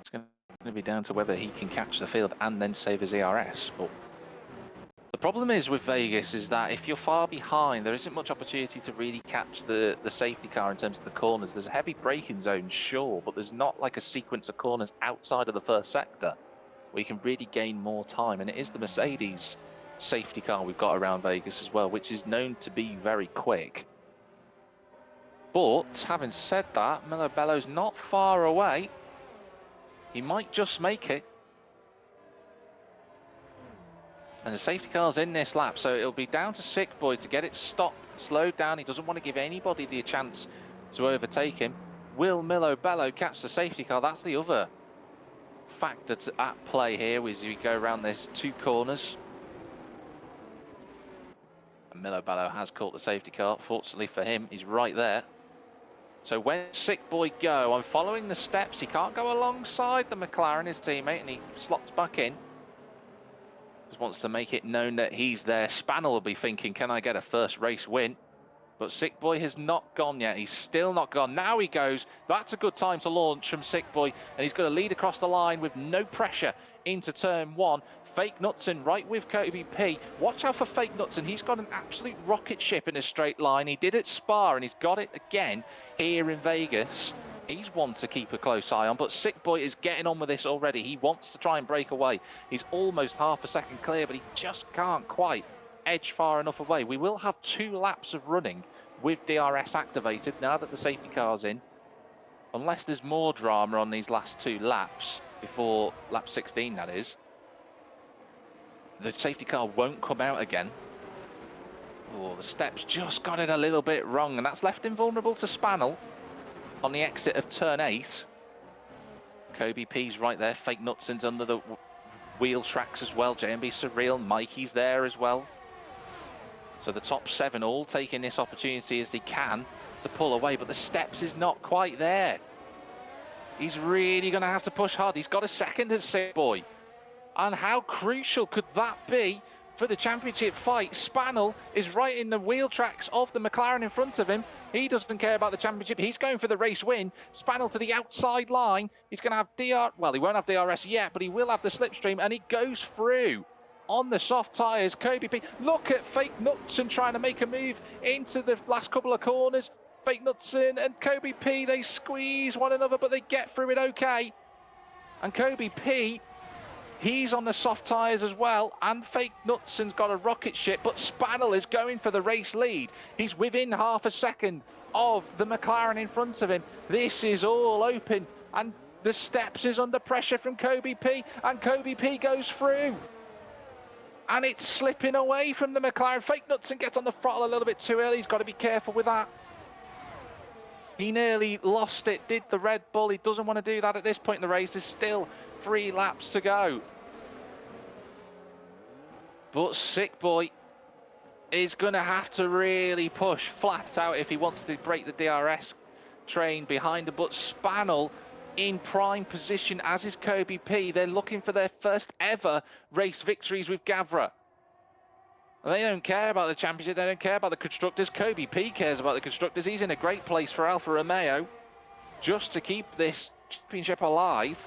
It's going to be down to whether he can catch the field and then save his ERS. But the problem is with Vegas is that if you're far behind, there isn't much opportunity to really catch the safety car in terms of the corners. There's a heavy braking zone, sure, but there's not like a sequence of corners outside of the first sector where you can really gain more time. And it is the Mercedes safety car we've got around Vegas as well, which is known to be very quick. But having said that, Milo Bello's not far away. He might just make it. And the safety car's in this lap, so it'll be down to Sick Boy to get it stopped, slowed down. He doesn't want to give anybody the chance to overtake him. Will Milo Bello catch the safety car? That's the other factor at play here as we go around these two corners. And Milo Bello has caught the safety car. Fortunately for him, he's right there. So when Sick Boy go, I'm following the steps. He can't go alongside the McLaren, his teammate, and he slots back in. Just wants to make it known that he's there. Spannel will be thinking, can I get a first race win? But Sick Boy has not gone yet. He's still not gone. Now he goes. That's a good time to launch from Sick Boy. And he's going to lead across the line with no pressure into turn one. Fake Knutson right with Kobe P. Watch out for Fake Knutson. He's got an absolute rocket ship in a straight line. He did it at Spa and he's got it again here in Vegas. He's one to keep a close eye on, but Sick Boy is getting on with this already. He wants to try and break away. He's almost half a second clear, but he just can't quite edge far enough away. We will have 2 laps of running with DRS activated now that the safety car's in. Unless there's more drama on these last 2 laps, before lap 16 that is. The safety car won't come out again. Oh, the steps just got it a little bit wrong, and that's left him vulnerable to Spannel on the exit of turn 8. Kobe P's right there. Fake Knutson's under the wheel tracks as well. JMB Surreal, Mikey's there as well. So the top 7 all taking this opportunity as they can to pull away, but the steps is not quite there. He's really going to have to push hard. He's got a second as Sick Boy. And how crucial could that be for the championship fight? Spannel is right in the wheel tracks of the McLaren in front of him. He doesn't care about the championship. He's going for the race win. Spannel to the outside line. He's going to have well, he won't have DRS yet, but he will have the slipstream, and he goes through on the soft tyres. Kobe P. Look at Fake Knutson trying to make a move into the last couple of corners. Fake Knutson and Kobe P, they squeeze one another, but they get through it okay. And Kobe P, he's on the soft tyres as well, and Fake Knutson's got a rocket ship, but Spannel is going for the race lead. He's within half a second of the McLaren in front of him. This is all open, and the steps is under pressure from Kobe P, and Kobe P goes through. And it's slipping away from the McLaren. Fake Knutson gets on the throttle a little bit too early. He's got to be careful with that. He nearly lost it, did the Red Bull. He doesn't want to do that at this point in the race. There's still 3 laps to go. But Sick Boy is going to have to really push flat out if he wants to break the DRS train behind him. But Spannel in prime position, as is Kobe P. They're looking for their first ever race victories with Gavra. They don't care about the championship. They don't care about the constructors. Kobe P cares about the constructors. He's in a great place for Alfa Romeo just to keep this championship alive.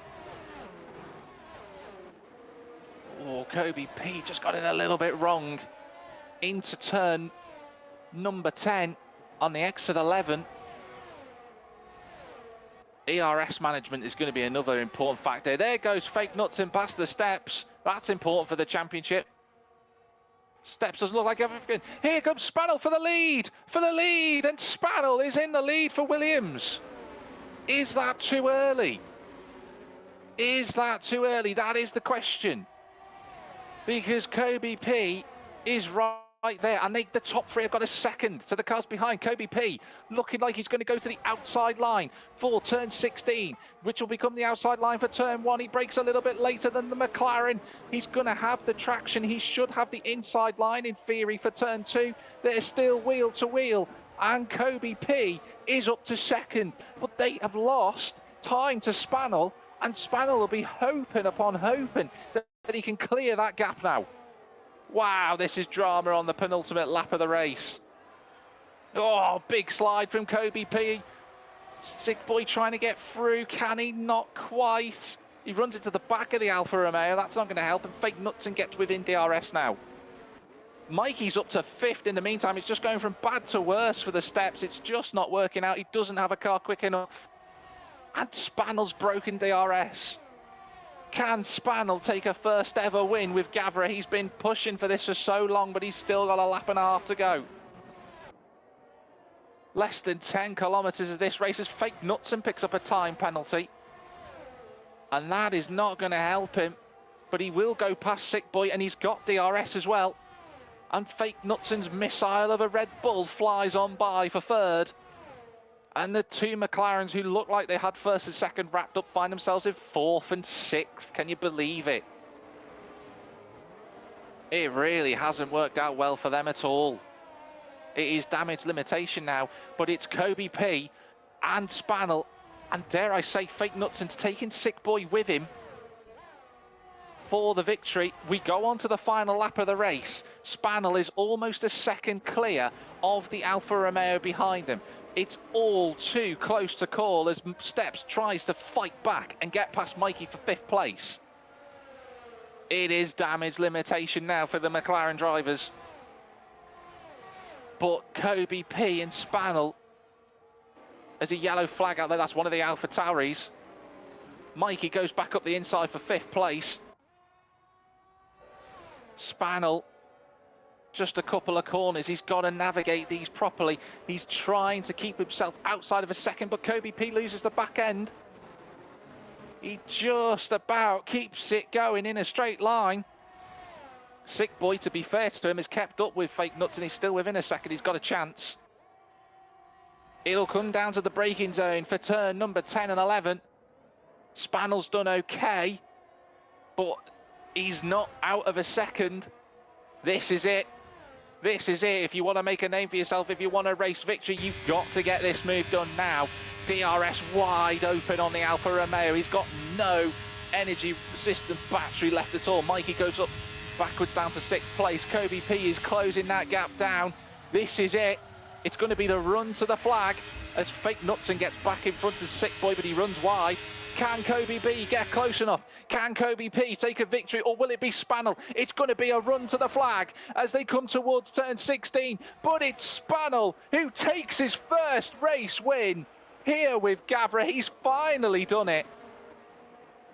Oh, Kobe P just got it a little bit wrong into turn number 10 on the exit 11. ERS management is going to be another important factor. There goes Fake Knutson past the steps. That's important for the championship. Steps doesn't look like everything. Here comes Spannel for the lead, and Spannel is in the lead for Williams. Is that too early? Is that too early? That is the question. Because Kobe P is right right there, and the top three have got a second. So the cars behind, Kobe P looking like he's going to go to the outside line for turn 16, which will become the outside line for turn 1. He brakes a little bit later than the McLaren. He's going to have the traction. He should have the inside line in theory for turn 2. They're still wheel to wheel, and Kobe P is up to second, but they have lost time to Spannel, and Spannel will be hoping upon hoping that he can clear that gap now. Wow, this is drama on the penultimate lap of the race. Oh, big slide from Kobe P. Sick boy trying to get through. Can he? Not quite. He runs into the back of the Alfa Romeo. That's not going to help. And Fake Knutson gets within DRS now. Mikey's up to 5th in the meantime. It's just going from bad to worse for the steps. It's just not working out. He doesn't have a car quick enough. And Spannel's broken DRS. Can Spannel take a first ever win with Gavra? He's been pushing for this for so long, but he's still got a lap and a half to go. Less than 10 kilometres of this race as Fake Knutson picks up a time penalty. And that is not going to help him, but he will go past Sick Boy, and he's got DRS as well. And Fake Knutson's missile of a Red Bull flies on by for 3rd. And the two McLarens who look like they had first and second wrapped up find themselves in 4th and 6th. Can you believe it? It really hasn't worked out well for them at all. It is damage limitation now, but it's Kobe P and Spannel, and dare I say Fake Knutson's taking Sick Boy with him for the victory. We go on to the final lap of the race. Spannel is almost a second clear of the Alfa Romeo behind him. It's all too close to call as Steps tries to fight back and get past Mikey for 5th place. It is damage limitation now for the McLaren drivers. But Kobe P and Spannel, there's a yellow flag out there. That's one of the Alpha Tauris. Mikey goes back up the inside for 5th place. Spannel, just a couple of corners. He's got to navigate these properly. He's trying to keep himself outside of a second, but Kobe P loses the back end. He just about keeps it going in a straight line. Sick Boy, to be fair to him, has kept up with Fake Nuts, and he's still within a second. He's got a chance. It'll come down to the braking zone for turn number 10 and 11. Spannel's done okay, but he's not out of a second. This is it. This is it. If you want to make a name for yourself, if you want a race victory, you've got to get this move done now. DRS wide open on the Alfa Romeo. He's got no energy system battery left at all. Mikey goes up backwards down to 6th place. Kobe P is closing that gap down. This is it. It's going to be the run to the flag as Fake Knutson gets back in front of Sick Boy, but he runs wide. Can Kobe P get close enough? Can Kobe P take a victory, or will it be Spannel? It's going to be a run to the flag as they come towards turn 16, but it's Spannel who takes his first race win here with Gavra. He's finally done it.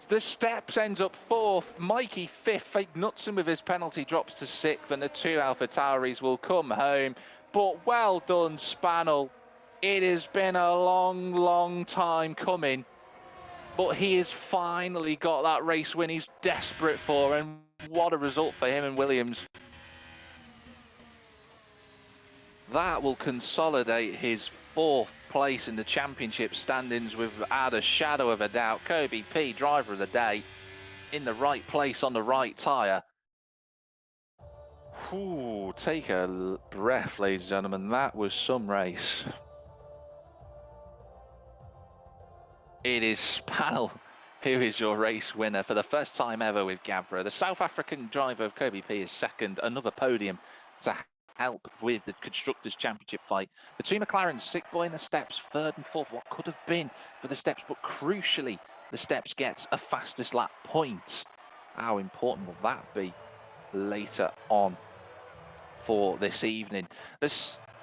The Steps ends up 4th, Mikey 5th, Fake Knutson with his penalty drops to 6th, and the two Alpha Tauris will come home. But well done, Spannel. It has been a long, long time coming, but he has finally got that race win he's desperate for, and what a result for him and Williams. That will consolidate his 4th place in the championship standings without a shadow of a doubt. Kobe P, driver of the day, in the right place on the right tyre. Ooh, take a breath, ladies and gentlemen. That was some race. It is Spannel who is your race winner for the first time ever with Gavra. The South African driver of Kobe P is 2nd, another podium to help with the Constructors' Championship fight. The two McLarens, Sick Boy and the Steps, 3rd and 4th. What could have been for the Steps, but crucially, the Steps gets a fastest lap point. How important will that be later on for this evening?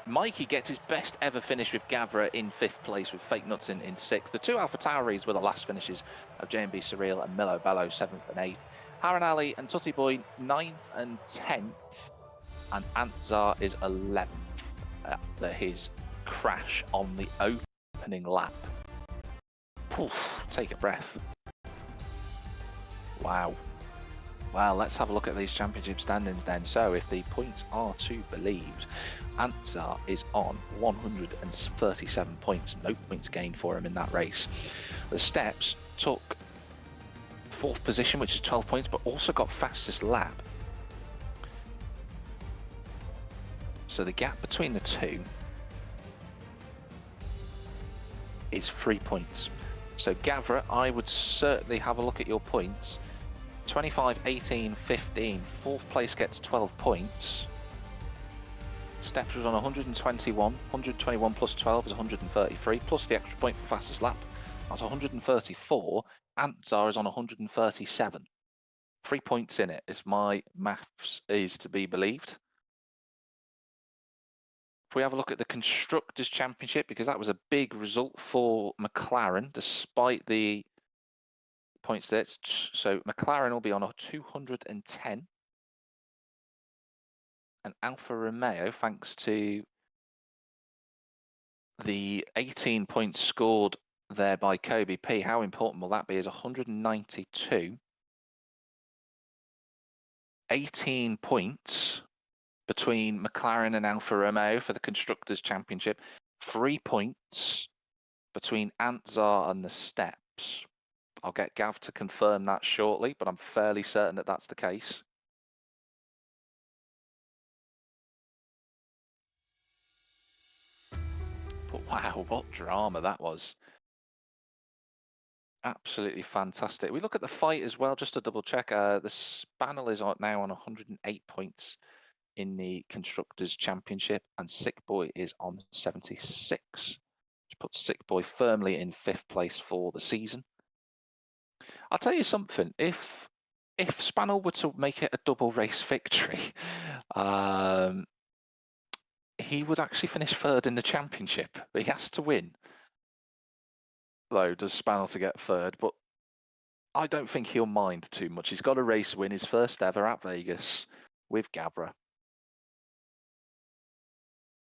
Mikey gets his best ever finish with Gavra in 5th place, with Fake Knutson in 6th. The two Alpha Tauris were the last finishes of J&B Surreal and Milo Bello 7th and 8th. Haran Ali and Tutti Boy 9th and 10th. And Antzar is 11th after his crash on the opening lap. Oof, take a breath. Wow. Well, let's have a look at these championship standings then. So, if the points are to be believed, Antsar is on 137 points. No points gained for him in that race. The Steps took 4th position, which is 12 points, but also got fastest lap. So the gap between the two is 3 points. So Gavra, I would certainly have a look at your points. 25, 18, 15. 4th place gets 12 points. Steps was on 121. 121 plus 12 is 133, plus the extra point for fastest lap. That's 134. Antsar is on 137. 3 points in it, if my maths is to be believed. If we have a look at the Constructors' Championship, because that was a big result for McLaren, despite the points there. So McLaren will be on a 210. And Alfa Romeo, thanks to the 18 points scored there by Kobe P, how important will that be, is 192. 18 points between McLaren and Alfa Romeo for the Constructors' Championship. 3 points between Antsar and the Steps. I'll get Gav to confirm that shortly, but I'm fairly certain that that's the case. But wow, what drama that was. Absolutely fantastic. We look at the fight as well, just to double check. The Spaniel is now on 108 points in the Constructors' Championship, and Sick Boy is on 76. Which puts Sick Boy firmly in 5th place for the season. I'll tell you something, if Spaniel were to make it a double race victory, he would actually finish 3rd in the championship, but he has to win. Though, does Spaniel to get 3rd, but I don't think he'll mind too much. He's got a race win, his first ever at Vegas with Gavra.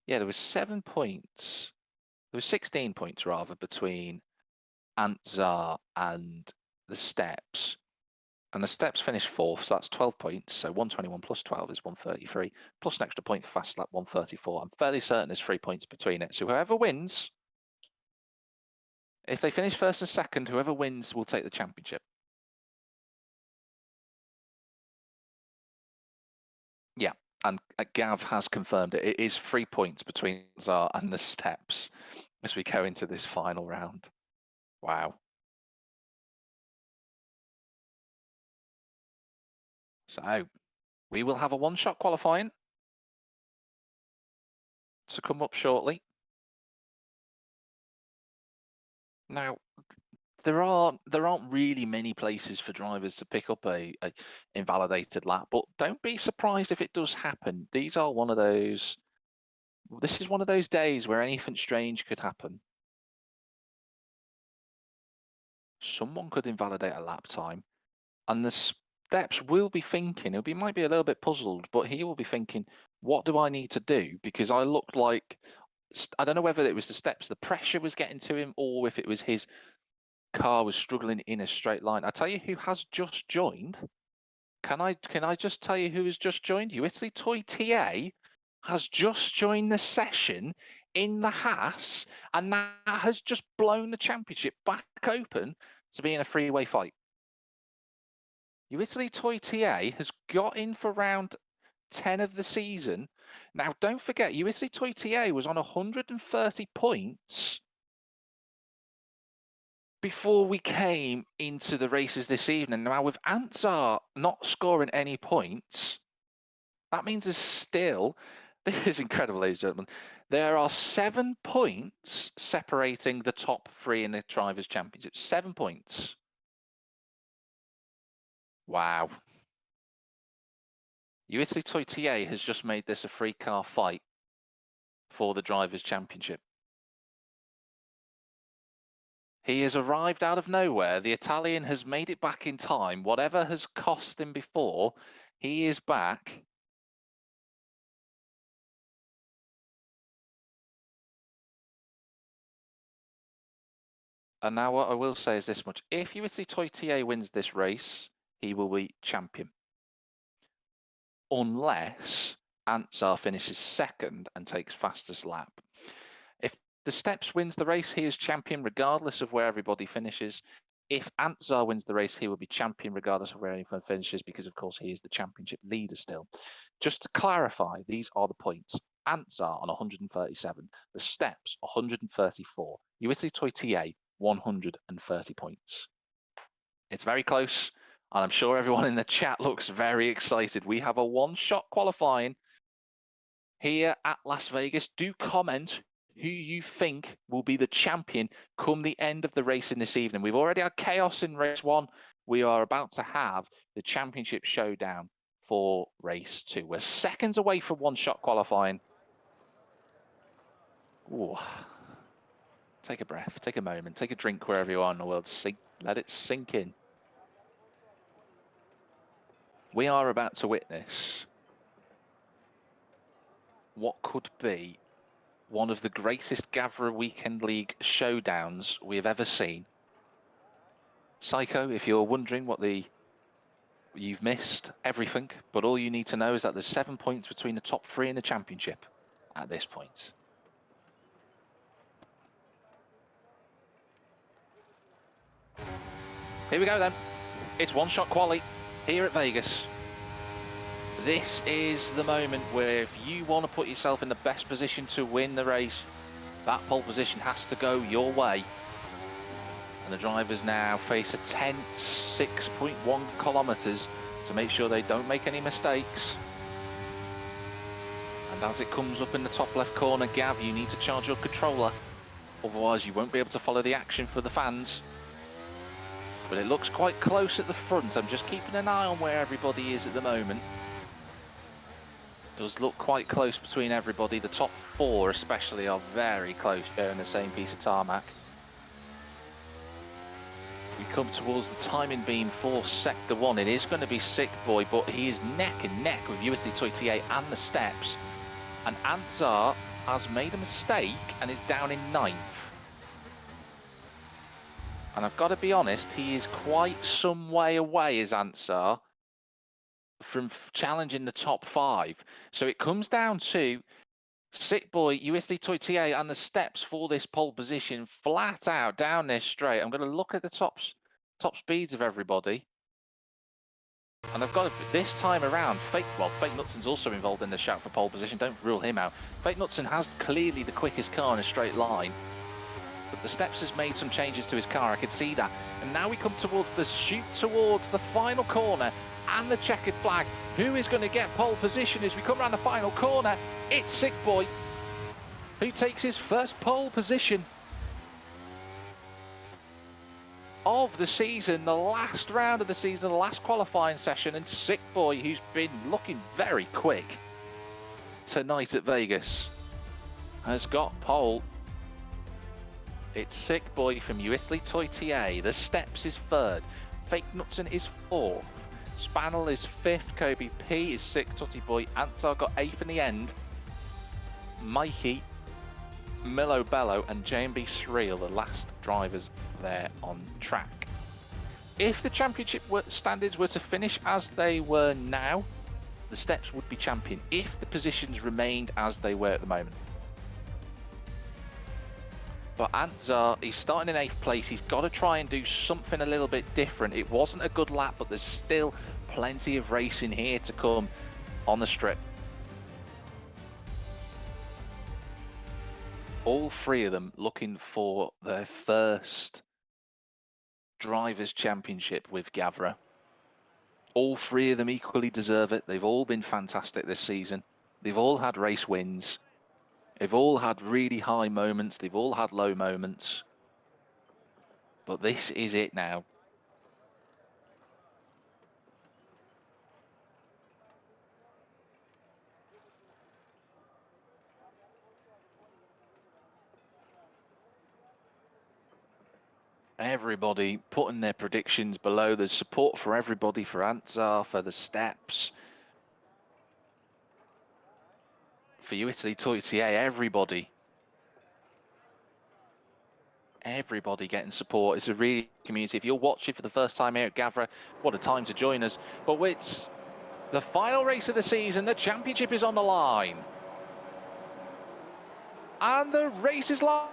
Yeah, there was 7 points. There was 16 points rather between Antsar and the Steps. And the Steps finished 4th, so that's 12 points. So 121 plus 12 is 133, plus an extra point for fast lap, 134. I'm fairly certain there's 3 points between it. So whoever wins, if they finish 1st and 2nd, whoever wins will take the championship. Yeah, and Gav has confirmed it. It is 3 points between Zar and the Steps as we go into this final round. Wow. So we will have a one-shot qualifying to come up shortly. Now, there aren't really many places for drivers to pick up a invalidated lap, but don't be surprised if it does happen. This is one of those days where anything strange could happen. Someone could invalidate a lap time, and the Steps will be thinking, he might be a little bit puzzled, but he will be thinking, what do I need to do? Because I looked like, I don't know whether it was the Steps, the pressure was getting to him, or if it was his car was struggling in a straight line. I tell you who has just joined. Can I just tell you who has just joined you? Italy Toy TA has just joined the session in the Haas, and that has just blown the championship back open to being a three-way fight. Italy Toy TA has got in for round 10 of the season. Now, don't forget, Italy Toy TA was on 130 points before we came into the races this evening. Now, with Antsar not scoring any points, that means there's still, this is incredible, ladies and gentlemen, there are 7 points separating the top 3 in the Drivers' Championship. 7 points. Wow. Italy Toy TA has just made this a 3-car fight for the Drivers' Championship. He has arrived out of nowhere. The Italian has made it back in time. Whatever has cost him before, he is back. And now what I will say is this much. If Italy Toy TA wins this race, he will be champion. unless Ansar finishes second and takes fastest lap. If the Steps wins the race, he is champion regardless of where everybody finishes. If Ansar wins the race, he will be champion regardless of where anyone finishes, because of course he is the championship leader still. Just to clarify, these are the points. Ansar on 137, the Steps 134, USA Toy TA 130 points. It's very close, and I'm sure everyone in the chat looks very excited. We have a one-shot qualifying here at Las Vegas. Do comment who you think will be the champion come the end of the racing this evening. We've already had chaos in race 1. We are about to have the championship showdown for race 2. We're seconds away from one-shot qualifying. Ooh. Take a breath, take a moment, take a drink wherever you are in the world. Let it sink in. We are about to witness what could be one of the greatest Gavra Weekend League showdowns we have ever seen. Psycho, if you're wondering you've missed everything, but all you need to know is that there's 7 points between the top 3 in the championship at this point. Here we go then. It's one-shot quali here at Vegas. This is the moment where if you want to put yourself in the best position to win the race, that pole position has to go your way. And the drivers now face a tense 6.1 kilometers to make sure they don't make any mistakes. And as it comes up in the top left corner, Gav, you need to charge your controller, otherwise you won't be able to follow the action for the fans. But it looks quite close at the front. I'm just keeping an eye on where everybody is at the moment. It does look quite close between everybody. The top 4 especially are very close, sharing the same piece of tarmac. We come towards the timing beam for Sector 1. It is going to be Sick Boy, but he is neck and neck with USA Toy TA and the Steps. And Ansar has made a mistake and is down in 9th. And I've got to be honest, he is quite some way away, is Ansar, from challenging the top 5. So it comes down to Sick Boy, USD Toy TA and the Steps for this pole position, flat out down this straight. I'm going to look at the top speeds of everybody. And I've got to, this time around, Fake Knutson's also involved in the shout for pole position. Don't rule him out. Fake Knutson has clearly the quickest car in a straight line. But the Steps has made some changes to his car, I could see that. And now we come towards the shoot towards the final corner and the checkered flag. Who is going to get pole position as we come around the final corner? It's Sick Boy, who takes his first pole position of the season, the last round of the season, the last qualifying session. And Sick Boy, who's been looking very quick tonight at Vegas, has got pole. It's Sick Boy from USA Toy TA. The Steps is 3rd. Fake Knutson is 4th. Spannel is 5th. Kobe P is 6th. Tutty Boy Ansar got 8th in the end. Mikey, Milo Bello and JMB Sreel, the last drivers there on track. If the championship standings were to finish as they were now, the Steps would be champion if the positions remained as they were at the moment. But Ansar, he's starting in 8th place. He's got to try and do something a little bit different. It wasn't a good lap, but there's still plenty of racing here to come on the strip. All 3 of them looking for their first Drivers' Championship with Gavra. All 3 of them equally deserve it. They've all been fantastic this season. They've all had race wins. They've all had really high moments. They've all had low moments. But this is it now. Everybody putting their predictions below. There's support for everybody, for Ansar, for the Steps, for USA Toy TA, everybody. Everybody getting support. It's a really community. If you're watching for the first time here at Gavra, what a time to join us. But The final race of the season, the championship is on the line. And the race is live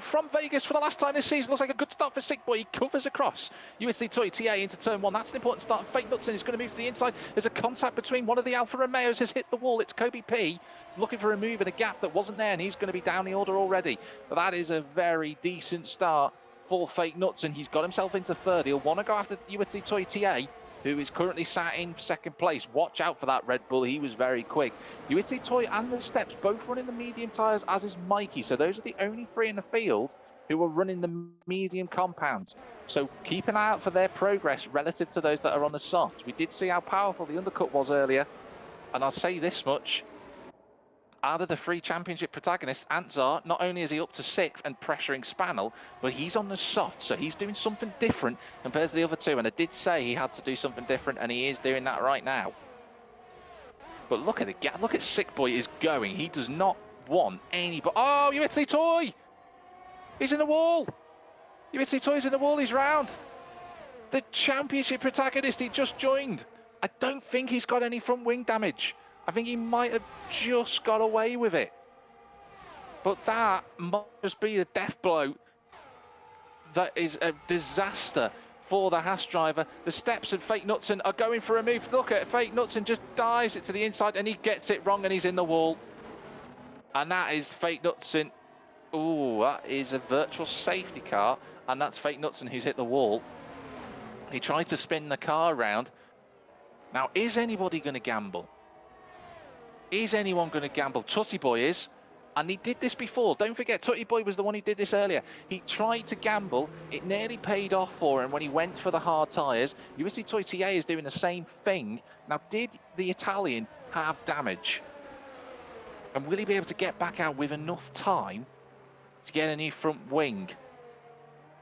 from Vegas for the last time this season. Looks like a good start for Sick Boy. He covers across USD Toy TA into turn one. That's an important start. Fake Knudsen is going to move to the inside. There's a contact between one of the Alfa Romeos has hit the wall. It's Kobe P looking for a move in a gap that wasn't there, and he's going to be down the order already. But that is a very decent start for Fake Knudsen. He's got himself into third. He'll want to go after USD Toy TA, who is currently sat in second place. Watch out for that Red Bull. He was very quick. USD Toy and the Steps both running the medium tyres, as is Mikey. So those are the only three in the field who are running the medium compounds. So keep an eye out for their progress relative to those that are on the soft. We did see how powerful the undercut was earlier. And I'll say this much. Out of the three championship protagonists, Antzar, not only is he up to sixth and pressuring Spanel, but he's on the soft, so he's doing something different compared to the other two. And I did say he had to do something different, and he is doing that right now. But look at the gap. Look at Sick Boy is going. He does not want any. But oh, USC Toy! He's in the wall. USC Toy's in the wall. He's round. The championship protagonist. He just joined. I don't think he's got any front wing damage. I think he might have just got away with it. But that might just be a death blow. That is a disaster for the Haas driver. The Steps and Fake Knudsen are going for a move. Look at Fake Knudsen, just dives it to the inside and he gets it wrong and he's in the wall. And that is Fake Knudsen. Ooh, that is a virtual safety car. And that's Fake Knudsen who's hit the wall. He tries to spin the car around. Now, is anybody going to gamble? Is anyone going to gamble? Tutty Boy is. And he did this before. Don't forget, Tutty Boy was the one who did this earlier. He tried to gamble. It nearly paid off for him when he went for the hard tyres. USC Toy TA is doing the same thing. Now, did the Italian have damage? And will he be able to get back out with enough time to get a new front wing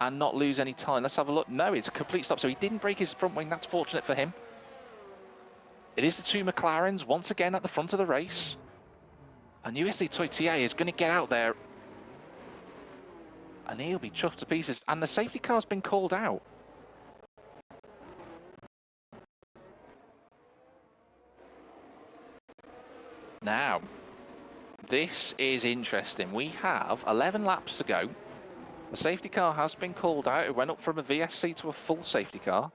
and not lose any time? Let's have a look. No, it's a complete stop. So he didn't break his front wing. That's fortunate for him. It is the two McLarens once again at the front of the race. And USD Toy TA is going to get out there. And he'll be chuffed to pieces. And the safety car's been called out. Now, this is interesting. We have 11 laps to go. The safety car has been called out. It went up from a VSC to a full safety car.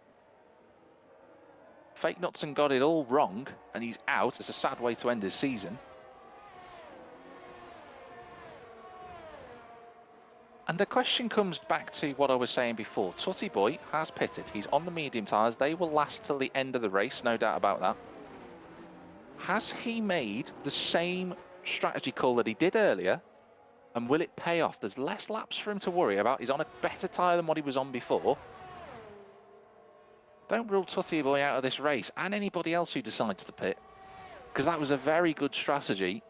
Fake Knudsen got it all wrong, and he's out. It's a sad way to end his season. And the question comes back to what I was saying before. Tutty Boy has pitted. He's on the medium tyres. They will last till the end of the race, no doubt about that. Has he made the same strategy call that he did earlier? And will it pay off? There's less laps for him to worry about. He's on a better tyre than what he was on before. Don't rule Tutty Boy out of this race, and anybody else who decides to pit, because that was a very good strategy.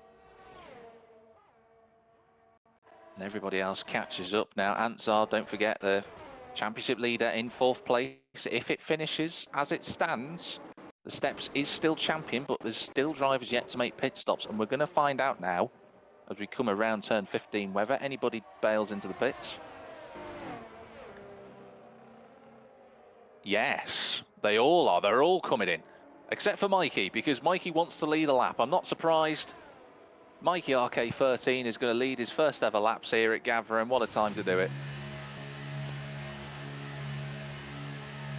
And everybody else catches up now. Antzar, don't forget, the championship leader in fourth place. If it finishes as it stands, the Steps is still champion, but there's still drivers yet to make pit stops, and we're going to find out now as we come around turn 15 whether anybody bails into the pits. Yes, they all are. They're all coming in, except for Mikey, because Mikey wants to lead a lap. I'm not surprised. Mikey RK13 is going to lead his first ever laps here at Gavra, and what a time to do it.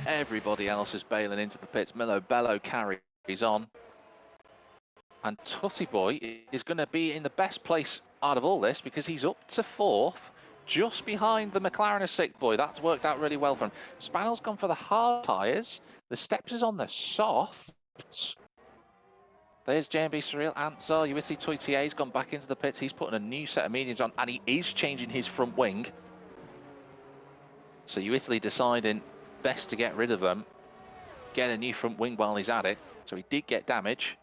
Everybody else is bailing into the pits. Milo Bello carries on. And Tutty Boy is going to be in the best place out of all this because he's up to fourth, just behind the McLaren of Sick Boy. That's worked out really well for him. Spanel's gone for the hard tyres. The Steps is on the softs. There's JMB Surreal. Antzar, USC Toy TA's gone back into the pits. He's putting a new set of mediums on, and he is changing his front wing. So USC deciding best to get rid of them. Get a new front wing while he's at it. So he did get damage.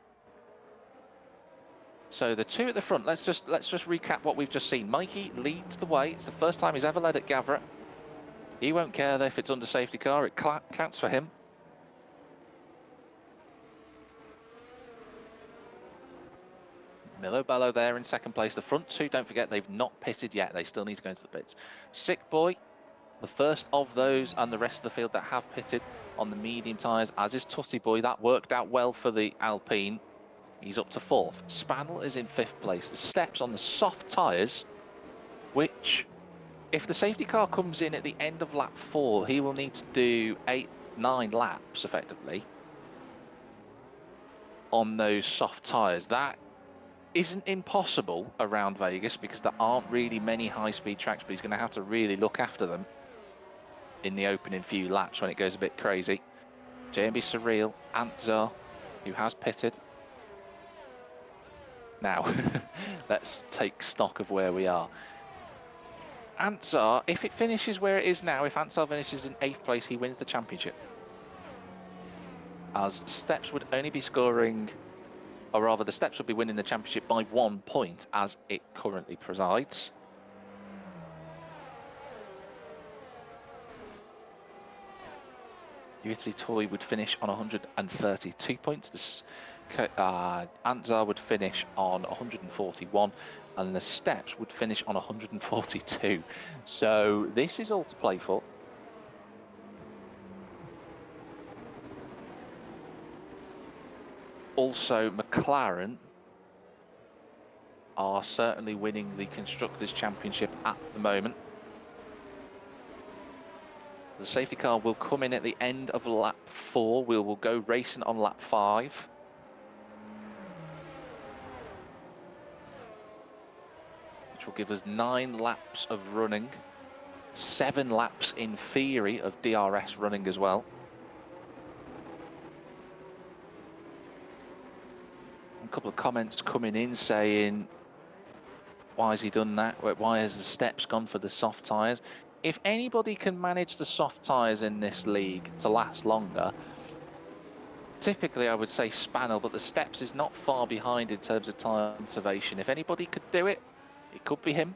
So the two at the front, let's just recap what we've just seen. Mikey leads the way. It's the first time he's ever led at Gavra. He won't care though if it's under safety car. It counts for him. Milo Bello there in second place. The front two, don't forget, they've not pitted yet. They still need to go into the pits. Sick Boy The first of those and the rest of the field that have pitted on the medium tyres, as is Tutty Boy. That worked out well for the Alpine. He's up to 4th. Spannel is in 5th place. The Steps on the soft tyres, which, if the safety car comes in at the end of lap 4, he will need to do 8-9 laps, effectively, on those soft tyres. That isn't impossible around Vegas because there aren't really many high-speed tracks, but he's going to have to really look after them in the opening few laps when it goes a bit crazy. JMB Surreal, Antzar, who has pitted. Now, let's take stock of where we are. Antzar, if it finishes where it is now, if Antzar finishes in 8th place, he wins the championship. As Steps would only be scoring, or rather the Steps would be winning the championship by 1 point as it currently presides. UITC Toy would finish on 132 points. Antzar would finish on 141, and the Steps would finish on 142. So this is all to play for. Also, McLaren are certainly winning the Constructors' Championship at the moment. The safety car will come in at the end of lap 4. We will go racing on lap 5. Which will give us 9 laps of running. 7 laps in theory of DRS running as well. A couple of comments coming in saying, why has he done that? Why has the Steps gone for the soft tyres? If anybody can manage the soft tyres in this league to last longer, typically I would say Spannel, but the Steps is not far behind in terms of tyre conservation. If anybody could do it, it could be him.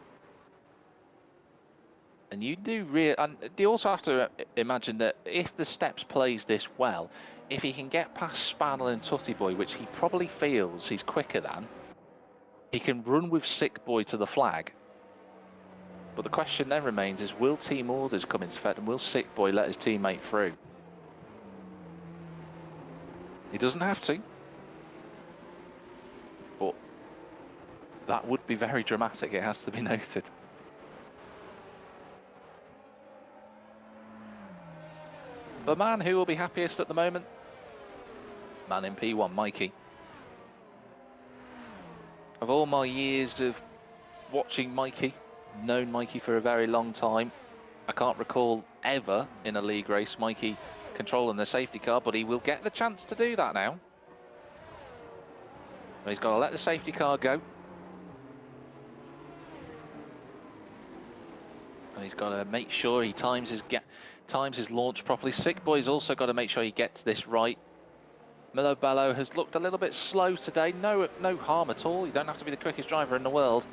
And you you also have to imagine that if the Steps plays this well, if he can get past Spannel and Tutty Boy, which he probably feels he's quicker than, he can run with Sick Boy to the flag. But the question then remains is, will team orders come into effect and will Sick Boy let his teammate through? He doesn't have to. But that would be very dramatic, it has to be noted. The man who will be happiest at the moment? Man in P1, Mikey. Of all my years of watching Mikey, known Mikey for a very long time, I can't recall ever in a league race Mikey controlling the safety car, but he will get the chance to do that now. He's got to let the safety car go. And he's got to make sure he times his launch properly. Sick Boy's also got to make sure he gets this right. Milo Bello has looked a little bit slow today. No harm at all. You don't have to be the quickest driver in the world.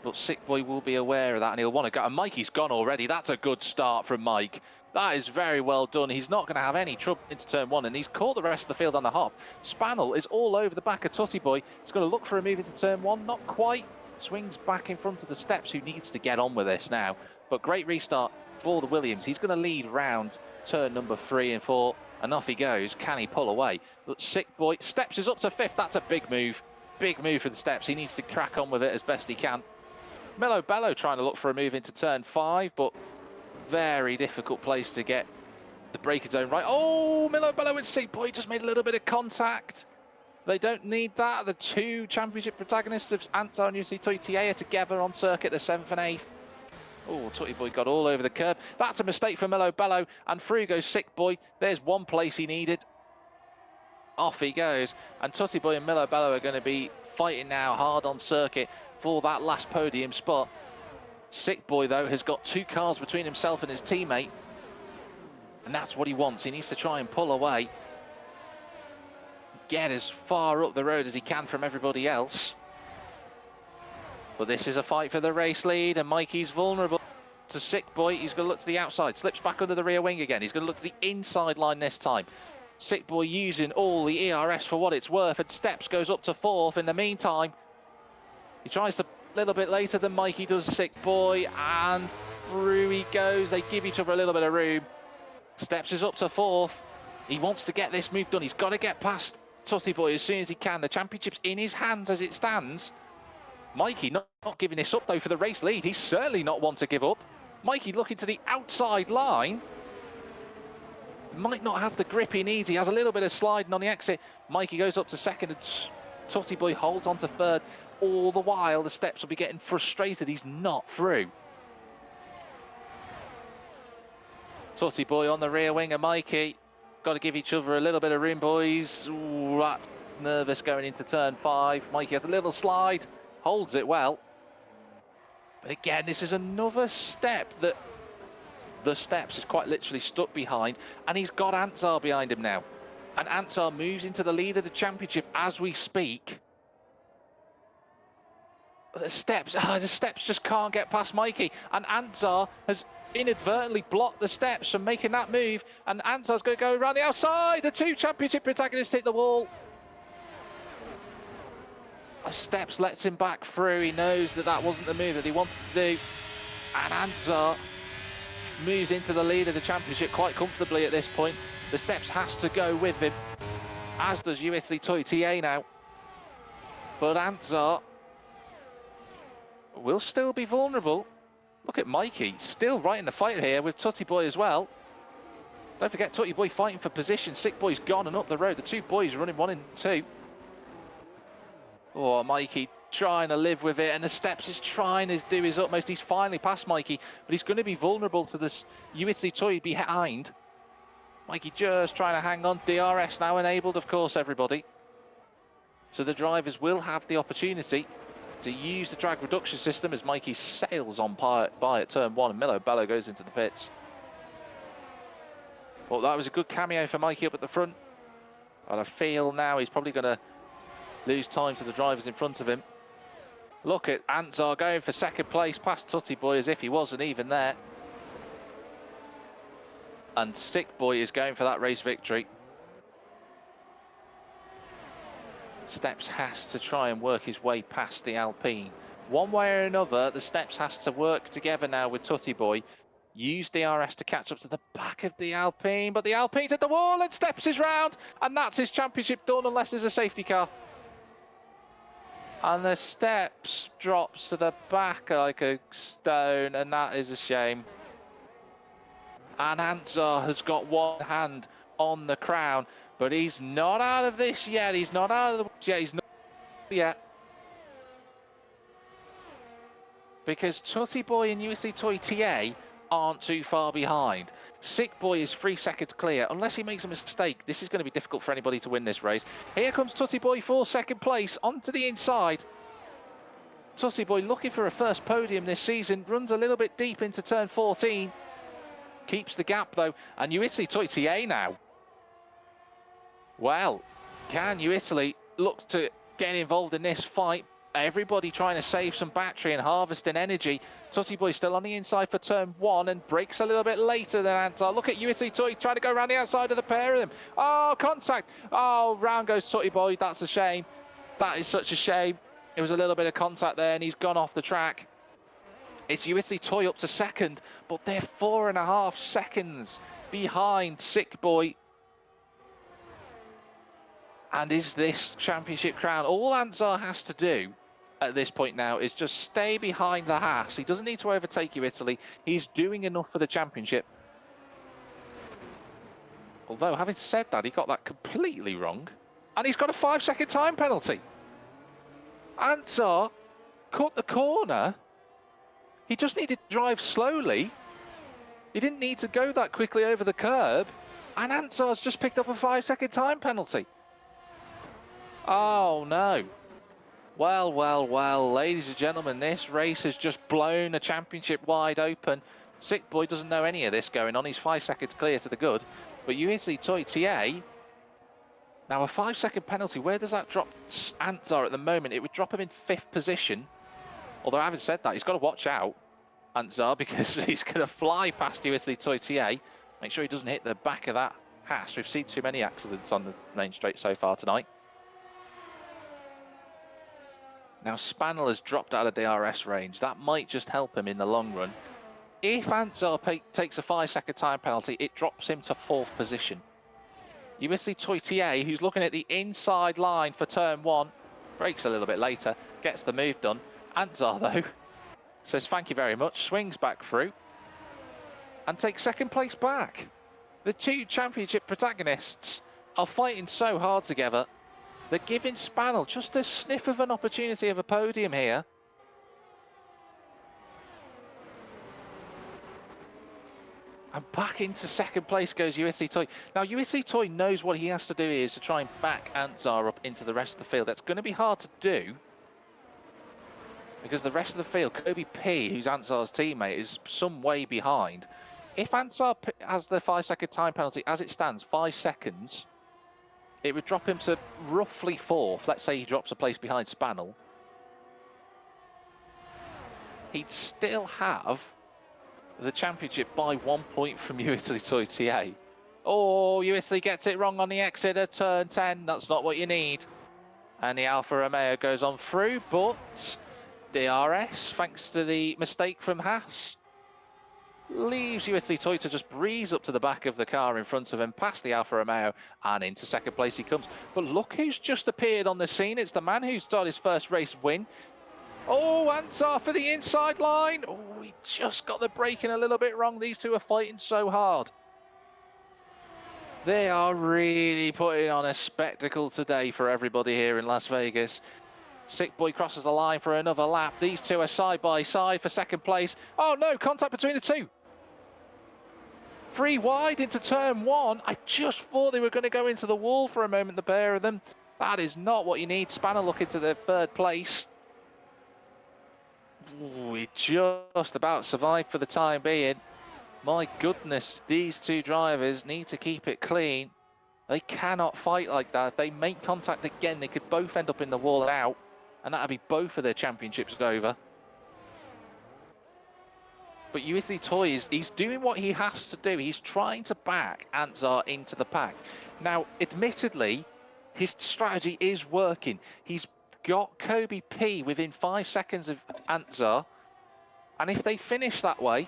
But Sick Boy will be aware of that and he'll want to go. And Mikey's gone already. That's a good start from Mike. That is very well done. He's not going to have any trouble into turn 1 and he's caught the rest of the field on the hop. Spannel is all over the back of Tutty Boy. He's going to look for a move into turn 1. Not quite. Swings back in front of the Steps, who needs to get on with this now. But great restart for the Williams. He's going to lead round turn number 3 and 4. And off he goes. Can he pull away? But Sick Boy, Steps is up to 5th. That's a big move. Big move for the Steps. He needs to crack on with it as best he can. Milo Bello trying to look for a move into turn 5, but very difficult place to get the braking zone right. Oh, Milo Bello and Sick Boy just made a little bit of contact. They don't need that. The two championship protagonists of Antzar and UITC Toy are together on circuit, the 7th and 8th. Oh, Tutty Boy got all over the curb. That's a mistake for Milo Bello, and through goes Sick Boy. There's one place he needed. Off he goes, and Tutty Boy and Milo Bello are going to be fighting now hard on circuit for that last podium spot. Sick Boy, though, has got 2 cars between himself and his teammate, and that's what he wants. He needs to try and pull away, get as far up the road as he can from everybody else. But this is a fight for the race lead, and Mikey's vulnerable to Sick Boy. He's going to look to the outside, slips back under the rear wing again. He's going to look to the inside line this time. Sick Boy using all the ERS for what it's worth, and Steps goes up to 4th in the meantime. He tries to a little bit later than Mikey does, Sick Boy, and Through he goes. They give each other a little bit of room. Steps is up to fourth. He wants to get this move done. He's got to get past Tutty Boy as soon as he can. The championship's in his hands as it stands. Mikey not giving this up though for the race lead. He's certainly not one to give up. Mikey looking to the outside line. Might not have the grip he needs. He has a little bit of sliding on the exit. Mikey goes up to second and Tutty Boy holds on to third. All the while the Steps will be getting frustrated. He's not through. Tutty Boy on the rear wing of Mikey. Got to give each other a little bit of room, boys. Ooh, that's nervous going into turn 5. Mikey has a little slide. Holds it well. But again, this is another step that the Steps is quite literally stuck behind, and he's got Antsar behind him now. And Antsar moves into the lead of the championship as we speak. The Steps just can't get past Mikey, and Antsar has inadvertently blocked the Steps from making that move, and Antsar's going to go around the outside. The two championship protagonists hit the wall. The Steps lets him back through. He knows that that wasn't the move that he wanted to do, and Antsar moves into the lead of the championship quite comfortably at this point. The Steps has to go with him, as does USD Toy TA now. But Antsar will still be vulnerable. Look at Mikey, still right in the fight here with Tutty Boy as well. Don't forget Tutty Boy fighting for position. Sick Boy's gone and up the road. The two boys running 1 and 2. Oh, Mikey trying to live with it, and the Steps is trying to do his utmost. He's finally past Mikey, but he's going to be vulnerable to this USD Toy behind. Mikey just trying to hang on. DRS now enabled, of course, everybody. So the drivers will have the opportunity to use the drag reduction system as Mikey sails on by at turn 1 and Milo Bello goes into the pits. Well, that was a good cameo for Mikey up at the front. And I feel now he's probably going to lose time to the drivers in front of him. Look at Antsar going for second place past Tutty Boy as if he wasn't even there. And Sick Boy is going for that race victory. Steps has to try and work his way past the Alpine. One way or another, the Steps has to work together now with Tutty Boy. Use DRS to catch up to the back of the Alpine, but the Alpine's at the wall and Steps is round, and that's his championship done unless there's a safety car. And the Steps drops to the back like a stone, and that is a shame. And Antsar has got one hand on the crown, but he's not out of this yet. He's not out of the woods yet. He's not yet. Because Tutty Boy and USD Toy TA aren't too far behind. Sick Boy is 3 seconds clear. Unless he makes a mistake, this is going to be difficult for anybody to win this race. Here comes Tutty Boy for second place onto the inside. Tutty Boy looking for a first podium this season. Runs a little bit deep into turn 14. Keeps the gap though. And USD Toy TA now. Well, can Italy look to get involved in this fight? Everybody trying to save some battery and harvesting energy. Tutty Boy still on the inside for turn 1 and breaks a little bit later than Antsar. Look at USD Toy trying to go around the outside of the pair of them. Oh, contact. Oh, round goes Tutty Boy. That's a shame. That is such a shame. It was a little bit of contact there and he's gone off the track. It's USD Toy up to second, but they're 4.5 seconds behind Sick Boy. And is this championship crown? All Antsar has to do at this point now is just stay behind the Haas. He doesn't need to overtake you, Italy. He's doing enough for the championship. Although, having said that, he got that completely wrong. And he's got a 5-second time penalty. Antsar cut the corner. He just needed to drive slowly. He didn't need to go that quickly over the curb. And Antsar's just picked up a 5-second time penalty. Oh no. Well, well, well, ladies and gentlemen, this race has just blown a championship wide open. Sick Boy doesn't know any of this going on. He's 5 seconds clear to the good. But USD Toy TA, now a 5-second penalty, where does that drop Antsar at the moment? It would drop him in 5th position. Although having said that, he's got to watch out, Antsar, because he's going to fly past USD Toy TA. Make sure he doesn't hit the back of that Haas. We've seen too many accidents on the main straight so far tonight. Now, Spaniel has dropped out of DRS range. That might just help him in the long run. If Ansar takes a 5-second time penalty, it drops him to 4th position. USC Toitier, who's looking at the inside line for turn 1, brakes a little bit later, gets the move done. Ansar, though, says thank you very much, swings back through, and takes 2nd place back. The two championship protagonists are fighting so hard together. They're giving Spanel just a sniff of an opportunity of a podium here. And back into 2nd place goes USC Toy. Now, USC Toy knows what he has to do here is to try and back Ansar up into the rest of the field. That's going to be hard to do, because the rest of the field, Kobe P, who's Ansar's teammate, is some way behind. If Ansar has the 5-second time penalty, as it stands, 5 seconds, it would drop him to roughly 4th. Let's say he drops a place behind Spanel. He'd still have the championship by 1 point from USC Toitier. Oh, USC gets it wrong on the exit at turn 10. That's not what you need. And the Alfa Romeo goes on through, but DRS, thanks to the mistake from Haas, leaves USC Toy to just breeze up to the back of the car in front of him, past the Alfa Romeo, and into 2nd place he comes. But look who's just appeared on the scene. It's the man who's got his first race win. Oh, Ansar for the inside line. Oh, he just got the braking a little bit wrong. These two are fighting so hard. They are really putting on a spectacle today for everybody here in Las Vegas. Sick Boy crosses the line for another lap. These two are side by side for 2nd place. Oh no, contact between the two. 3 wide into turn 1. I just thought they were going to go into the wall for a moment, the pair of them. That is not what you need. Spanner looking to the 3rd place. Ooh, he just about survived for the time being. My goodness, these two drivers need to keep it clean. They cannot fight like that. If they make contact again, they could both end up in the wall and out, and that'd be both of their championships over. But USC Toy, he's doing what he has to do. He's trying to back Ansar into the pack. Now, admittedly, his strategy is working. He's got Kobe P within 5 seconds of Ansar, and if they finish that way,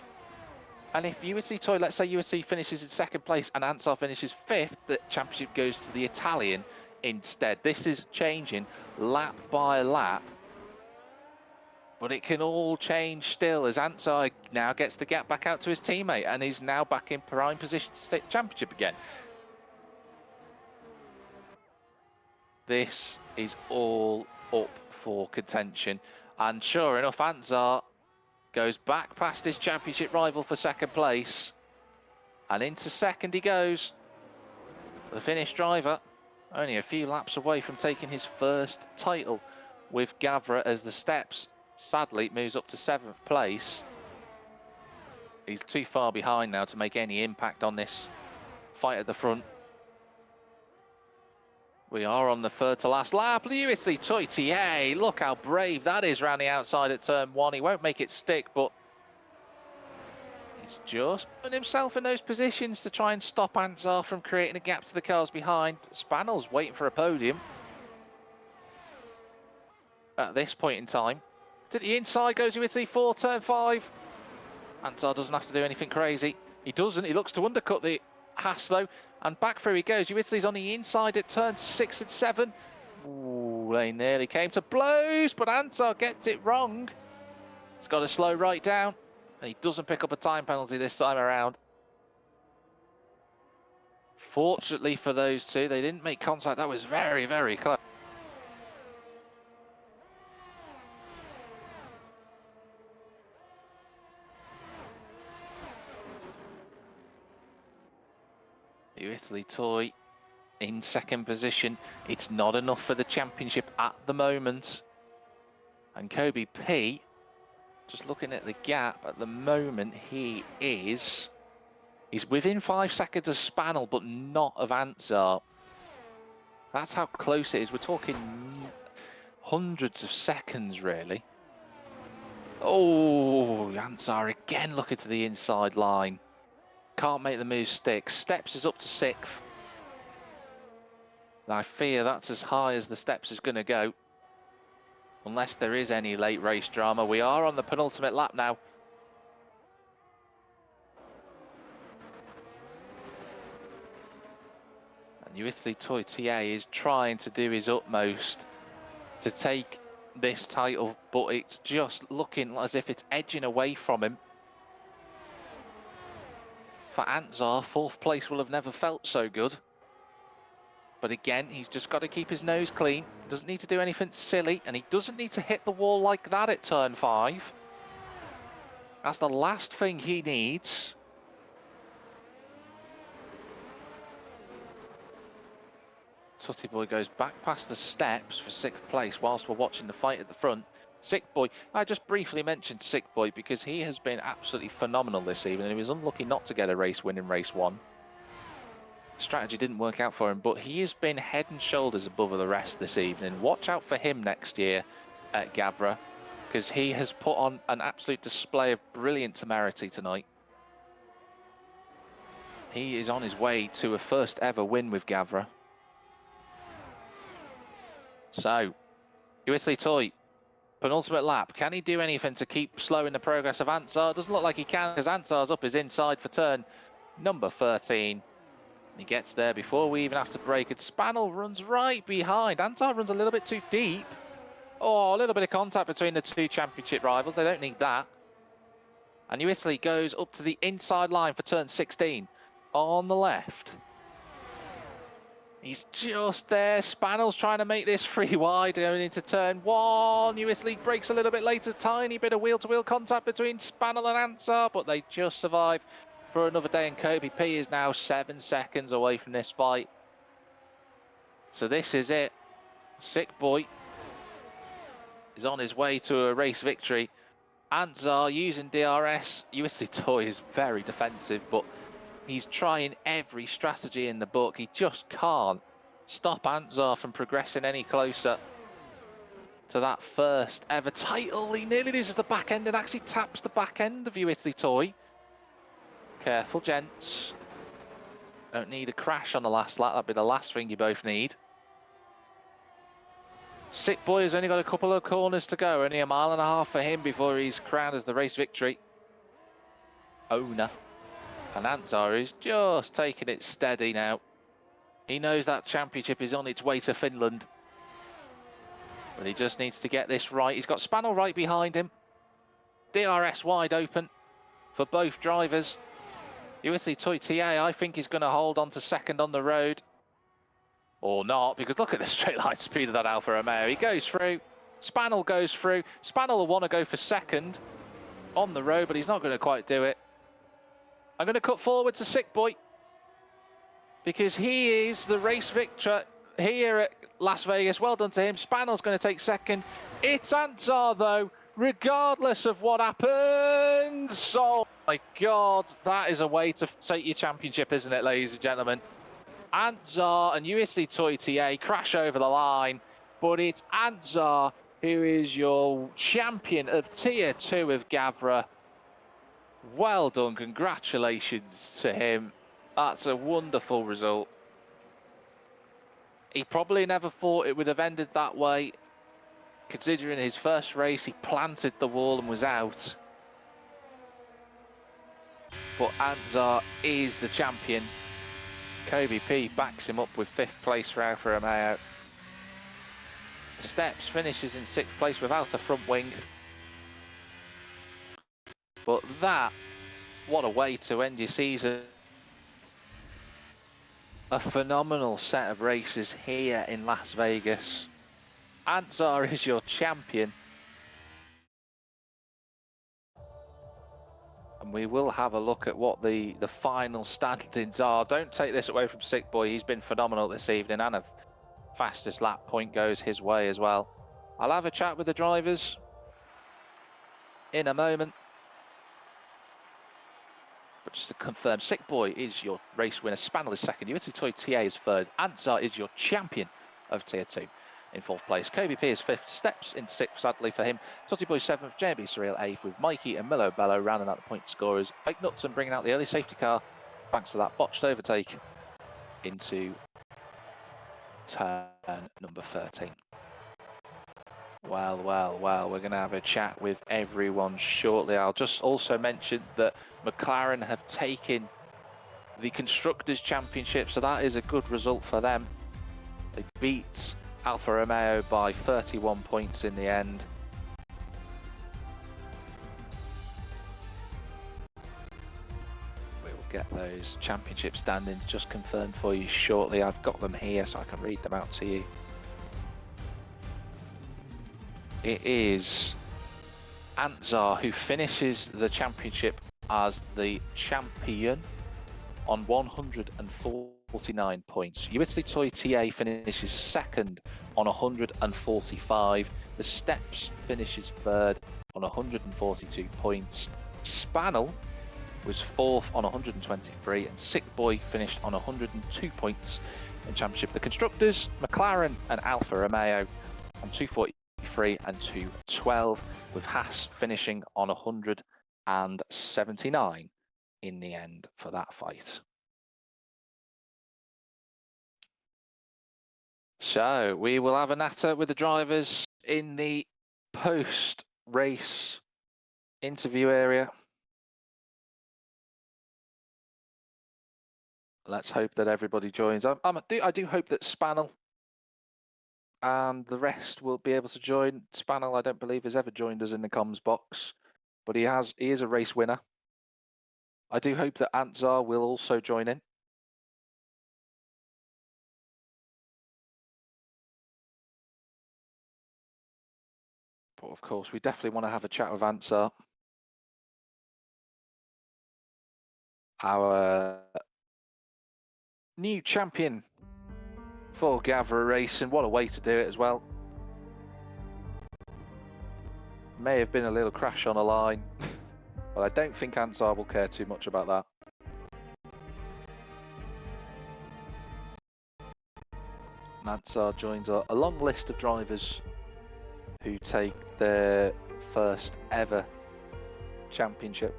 and if USC Toy, let's say USC finishes in 2nd place and Ansar finishes 5th, the championship goes to the Italian instead. This is changing lap by lap, but it can all change still as Ansar now gets the gap back out to his teammate and he's now back in prime position to take the championship again. This is all up for contention, and sure enough, Ansar goes back past his championship rival for 2nd place, and into 2nd he goes. The Finnish driver, only a few laps away from taking his 1st title with Gavra as the steps. Sadly, moves up to 7th place. He's too far behind now to make any impact on this fight at the front. We are on the 3rd to last lap. USC Toitier, look how brave that is round the outside at turn 1. He won't make it stick, but he's just put himself in those positions to try and stop Ansar from creating a gap to the cars behind. Spanel's waiting for a podium at this point in time. To the inside goes USC 4, turn 5. Ansar doesn't have to do anything crazy. He doesn't. He looks to undercut the Haas though, and back through he goes. USC's on the inside at turns 6 and 7. Ooh, they nearly came to blows, but Ansar gets it wrong. He's got to slow right down, and he doesn't pick up a time penalty this time around. Fortunately for those two, they didn't make contact. That was very, very close. Italy Toy in 2nd position. It's not enough for the championship at the moment. And Kobe P, just looking at the gap at the moment, he's within 5 seconds of Spanel, but not of Ansar. That's how close it is. We're talking hundreds of seconds, really. Oh, Ansar again looking to the inside line. Can't make the move stick. Steps is up to 6th. I fear that's as high as the steps is going to go, unless there is any late race drama. We are on the penultimate lap now. Uithli Toy TA is trying to do his utmost to take this title, but it's just looking as if it's edging away from him. For Anzar, 4th place will have never felt so good. But again, he's just got to keep his nose clean. Doesn't need to do anything silly, and he doesn't need to hit the wall like that at turn 5. That's the last thing he needs. Tutty Boy goes back past the steps for 6th place whilst we're watching the fight at the front. Sick Boy, I just briefly mentioned Sick Boy because he has been absolutely phenomenal this evening. He was unlucky not to get a race win in race 1. Strategy didn't work out for him, but he has been head and shoulders above the rest this evening. Watch out for him next year at Gavra, because he has put on an absolute display of brilliant temerity tonight. He is on his way to a first ever win with Gavra. So, Uithli Toy, penultimate lap. Can he do anything to keep slowing the progress of Anzar? Doesn't look like he can, because Anzar's up his inside for turn number 13. He gets there before we even have to brake, and Spannel runs right behind. Anzar runs a little bit too deep. Oh, a little bit of contact between the two championship rivals. They don't need that. And Uithli goes up to the inside line for turn 16 on the left. He's just there. Spannel's trying to make this free wide going into turn 1. Uithli breaks a little bit later. Tiny bit of wheel-to-wheel contact between Spannel and Anzar, but they just survive for another day. And Kobe P is now 7 seconds away from this fight. So this is it. Sick Boy is on his way to a race victory. Anzar using DRS. Uithli Toy is very defensive, but he's trying every strategy in the book. He just can't stop Anzar from progressing any closer to that first ever title. He nearly loses the back end and actually taps the back end of Uithli Toy. Careful, gents. Don't need a crash on the last lap. That'd be the last thing you both need. Sick Boy has only got a couple of corners to go. Only a mile and a half for him before he's crowned as the race victory owner. And Anzar is just taking it steady now. He knows that championship is on its way to Finland. But he just needs to get this right. He's got Spannel right behind him. DRS wide open for both drivers. Uithli Toy TA, I think, is going to hold on to second on the road. Or not, because look at the straight line speed of that Alfa Romeo. He goes through. Spannel goes through. Spannel will want to go for second on the road, but he's not going to quite do it. I'm going to cut forward to Sick Boy, because he is the race victor here at Las Vegas. Well done to him. Spannel's going to take second. It's Anzar, though, regardless of what happens. Oh, my God. That is a way to take your championship, isn't it, ladies and gentlemen? Anzar and Uithli Toy TA crash over the line, but it's Anzar who is your champion of Tier 2 of Gavra. Well done, congratulations to him. That's a wonderful result. He probably never thought it would have ended that way, considering his first race he planted the wall and was out. But Anzar is the champion. Kobe P backs him up with 5th place for Alfa Romeo. Steps finishes in 6th place without a front wing. But that, what a way to end your season. A phenomenal set of races here in Las Vegas. Anzar is your champion. And we will have a look at what the final standings are. Don't take this away from Sick Boy. He's been phenomenal this evening, and a fastest lap point goes his way as well. I'll have a chat with the drivers in a moment. But just to confirm, Sick Boy is your race winner. Spannel is second. Uithli Toy TA is third. Anzar is your champion of Tier 2 in 4th place. Kobe P is 5th. Steps in 6th, sadly for him. Tutty Boy 7th. JB Surreal 8th, with Mikey and Milo Bello rounding out the point scorers. Fake Nuts and bringing out the early safety car thanks to that botched overtake into turn number 13. Well, we're going to have a chat with everyone shortly. I'll just also mention that McLaren have taken the Constructors' Championship, so that is a good result for them. They beat Alfa Romeo by 31 points in the end. We will get those championship standings just confirmed for you shortly. I've got them here so I can read them out to you. It is Anzar who finishes the championship as the champion on 149 points. Uitaly Toy TA finishes second on 145. The Steps finishes third on 142 points. Spannel was fourth on 123, and Sick Boy finished on 102 points in championship. The Constructors, McLaren and Alfa Romeo on 243 and 212, with Haas finishing on 179 in the end for that fight. So we will have a natter with the drivers in the post-race interview area. Let's hope that everybody joins. I do hope that Spannel and the rest will be able to join. Spannel, I don't believe, has ever joined us in the comms box, but he is a race winner. I do hope that Anzar will also join in. But of course, we definitely want to have a chat with Anzar. Our new champion for Gavra Racing. What a way to do it as well. May have been a little crash on a line, but I don't think Anzar will care too much about that. Anzar joins a long list of drivers who take their first ever championship.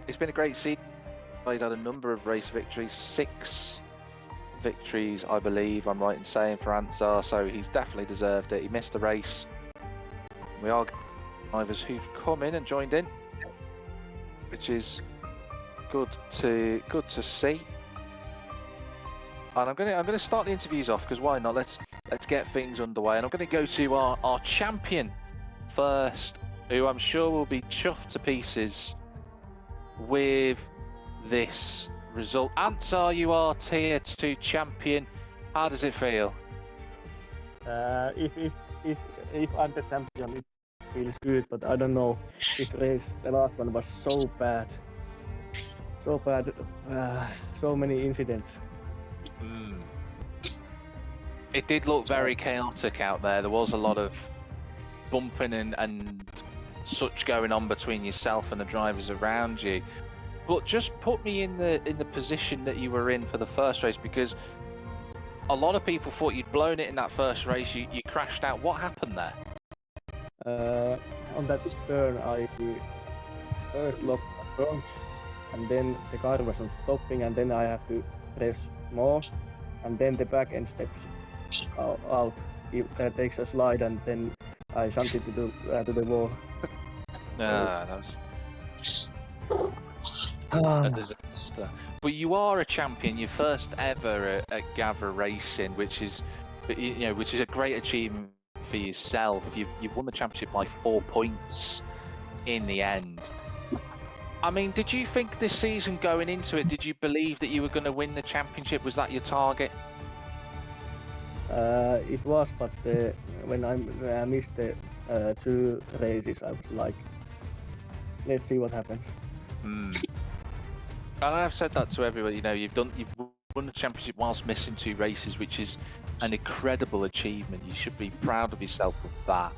It's been a great season. He's had a number of race victories, 6 victories, I believe I'm right in saying, for Anzar, so he's definitely deserved it. He missed a race. We are drivers who've come in and joined in, which is good to see. And I'm gonna start the interviews off, because why not? Let's get things underway. And I'm gonna go to our champion first, who I'm sure will be chuffed to pieces with this result. Anzar, you are Tier 2 champion. How does it feel? If I'm the champion, it feels good, but I don't know. This race, the last one was so bad. So bad. So many incidents. It did look very chaotic out there. There was a lot of bumping and such going on between yourself and the drivers around you. But just put me in the position that you were in for the first race, because a lot of people thought you'd blown it in that first race. You crashed out. What happened there? On that turn, I first locked the front, and then the car wasn't stopping, and then I have to press more, and then the back end steps out. It takes a slide, and then I jumped into the wall. That was a disaster. But you are a champion. Your first ever at Gavra Racing, which is a great achievement for yourself. You've won the championship by 4 points in the end. I mean, did you think this season going into it, did you believe that you were going to win the championship? Was that your target? It was, but when I missed the 2 races, I was like, let's see what happens. And I've said that to everybody. You've won the championship whilst missing 2 races, which is an incredible achievement. You should be proud of yourself with that.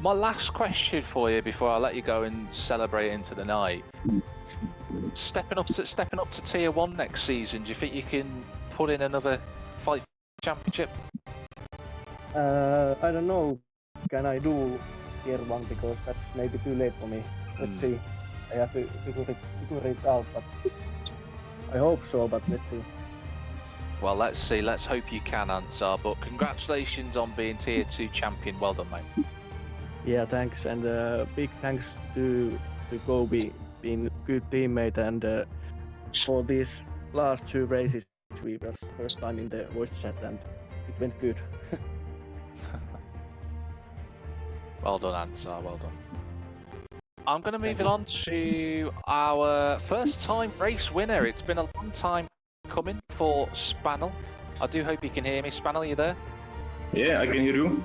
My last question for you before I let you go and celebrate into the night: stepping up to Tier 1 next season, do you think you can put in another fight for championship? I don't know. Can I do Tier 1, because that's maybe too late for me. Let's see. I have to figure it out, but I hope so, but let's see. Well, let's see. Let's hope you can, Anzar. But congratulations on being Tier 2 champion. Well done, mate. Yeah, thanks, and big thanks to to Kobe being good teammate, and for these last 2 races we was first time in the voice chat and it went good. Well done, Ansar, well done. I'm going to move it on to our first time race winner. It's been a long time coming for Spanel. I do hope you can hear me. Spanel, you there? Yeah, I can hear you.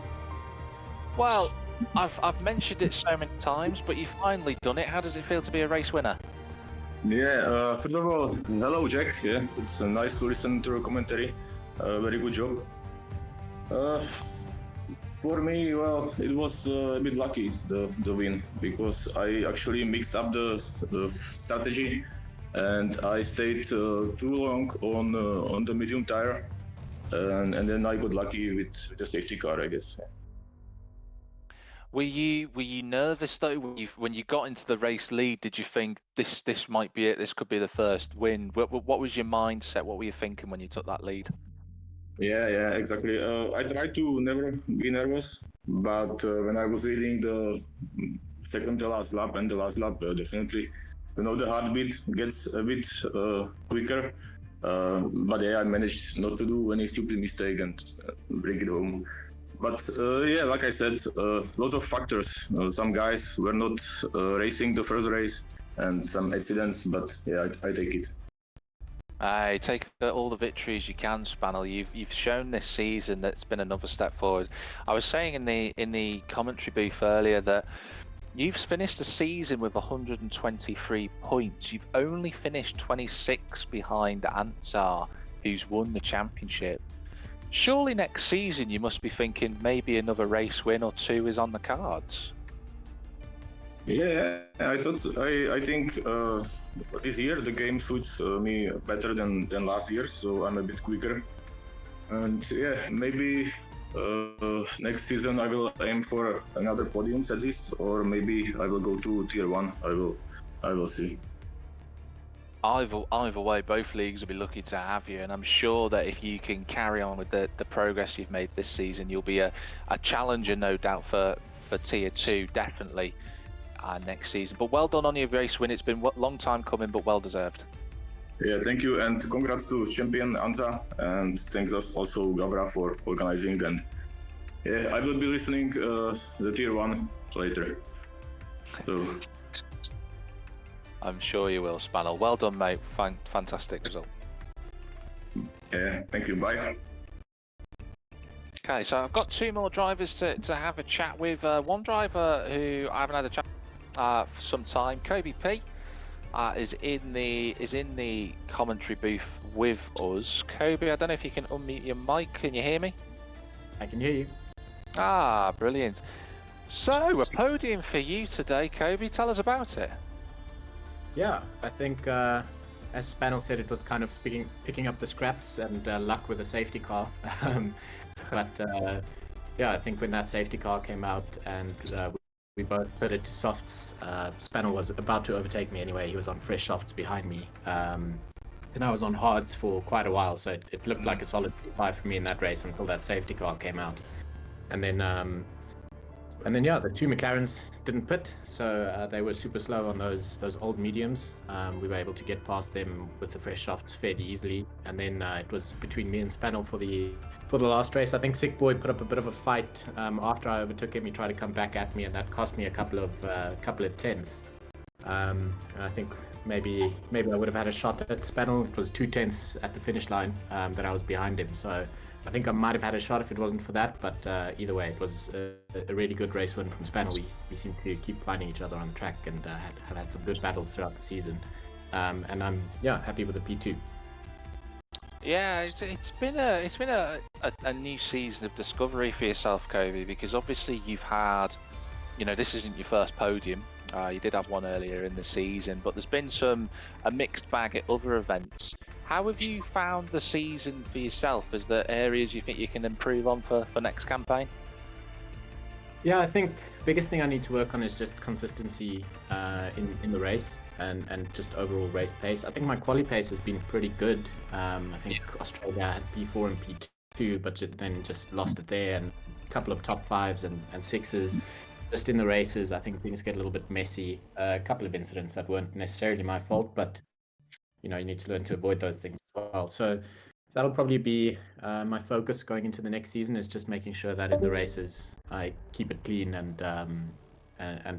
Well, I've mentioned it so many times, but you've finally done it. How does it feel to be a race winner? Yeah, first of all, hello Jack. Yeah, it's nice to listen to your commentary. Very good job. For me, well, it was a bit lucky the win because I actually mixed up the strategy, and I stayed too long on the medium tire, and then I got lucky with the safety car, I guess. Were you nervous though when you got into the race lead? Did you think this might be it? This could be the first win. What was your mindset? What were you thinking when you took that lead? Yeah, exactly. I tried to never be nervous, but when I was leading the second to last lap and the last lap, definitely, the heartbeat gets a bit quicker. But yeah, I managed not to do any stupid mistake and bring it home. But yeah, like I said, lots of factors. Some guys were not racing the first race and some accidents, but yeah, I take it. I take all the victories you can, Spanel. You've shown this season that it's been another step forward. I was saying in the commentary booth earlier that you've finished the season with 123 points. You've only finished 26 behind Ansar, who's won the championship. Surely next season you must be thinking maybe another race win or two is on the cards. Yeah, I think this year the game suits me better than last year, so I'm a bit quicker. And yeah, maybe next season I will aim for another podiums at least, or maybe I will go to tier 1. I will see. Either way, both leagues will be lucky to have you, and I'm sure that if you can carry on with the progress you've made this season, you'll be a challenger, no doubt, for tier 2, definitely. Next season. But well done on your race win. It's been a long time coming, but well deserved. Yeah, thank you, and congrats to champion Anza, and thanks also Gavra for organizing. And yeah, I will be listening the tier 1 later. So I'm sure you will, Spanel. Well done, mate. Fantastic result. Yeah, thank you. Bye. Okay, so I've got 2 more drivers to have a chat with. One driver who I haven't had a chat for some time, Kobe P, is in the commentary booth with us. Kobe, I don't know if you can unmute your mic. Can you hear me? I can hear you. Ah, brilliant. So a podium for you today, Kobe. Tell us about it. Yeah, I think as Spanel said, it was kind of picking up the scraps and luck with the safety car. But yeah, I think when that safety car came out and we both put it to softs, Spanel was about to overtake me anyway. He was on fresh softs behind me. And I was on hards for quite a while, so it looked like a solid P5 for me in that race until that safety car came out. And then yeah, the 2 McLarens didn't pit, so they were super slow on those old mediums. We were able to get past them with the fresh softs fairly easily, and then it was between me and Spanel for the last race. I think Sick Boy put up a bit of a fight after I overtook him. He tried to come back at me, and that cost me a couple of tenths. And I think maybe I would have had a shot at Spanel. It was 2 tenths at the finish line that I was behind him, so I think I might have had a shot if it wasn't for that, but either way, it was a really good race win from Spanel. We seem to keep finding each other on the track and have had some good battles throughout the season. And I'm happy with the P2. Yeah, it's been a new season of discovery for yourself, Kobe, because obviously you've had, this isn't your first podium. You did have one earlier in the season, but there's been a mixed bag at other events. How have you found the season for yourself? Is there areas you think you can improve on for next campaign? Yeah, I think biggest thing I need to work on is just consistency in the race and just overall race pace. I think my quali pace has been pretty good. I think Australia had P4 and P2, but then just lost it there, and a couple of top 5s and 6s. just in the races, I think things get a little bit messy. A couple of incidents that weren't necessarily my fault, but you need to learn to avoid those things as well. So that'll probably be my focus going into the next season, is just making sure that in the races I keep it clean and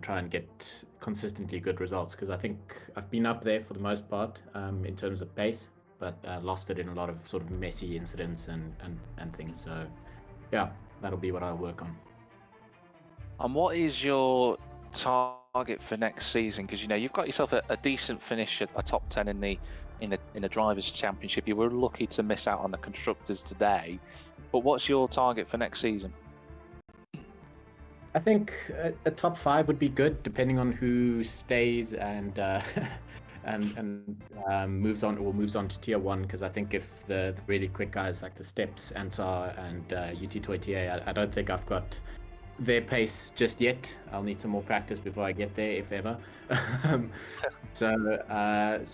try and get consistently good results, because I think I've been up there for the most part in terms of pace, but lost it in a lot of sort of messy incidents and things. So yeah, that'll be what I'll work on. And what is your target for next season? Because you've got yourself a decent finish at a top 10 in the drivers' championship. You were lucky to miss out on the constructors today, but what's your target for next season? I think a top 5 would be good, depending on who stays and moves on to tier 1. Because I think if the really quick guys like the Steps, Antar, and UT Toitier, I don't think I've got their pace just yet. I'll need some more practice before I get there, if ever. So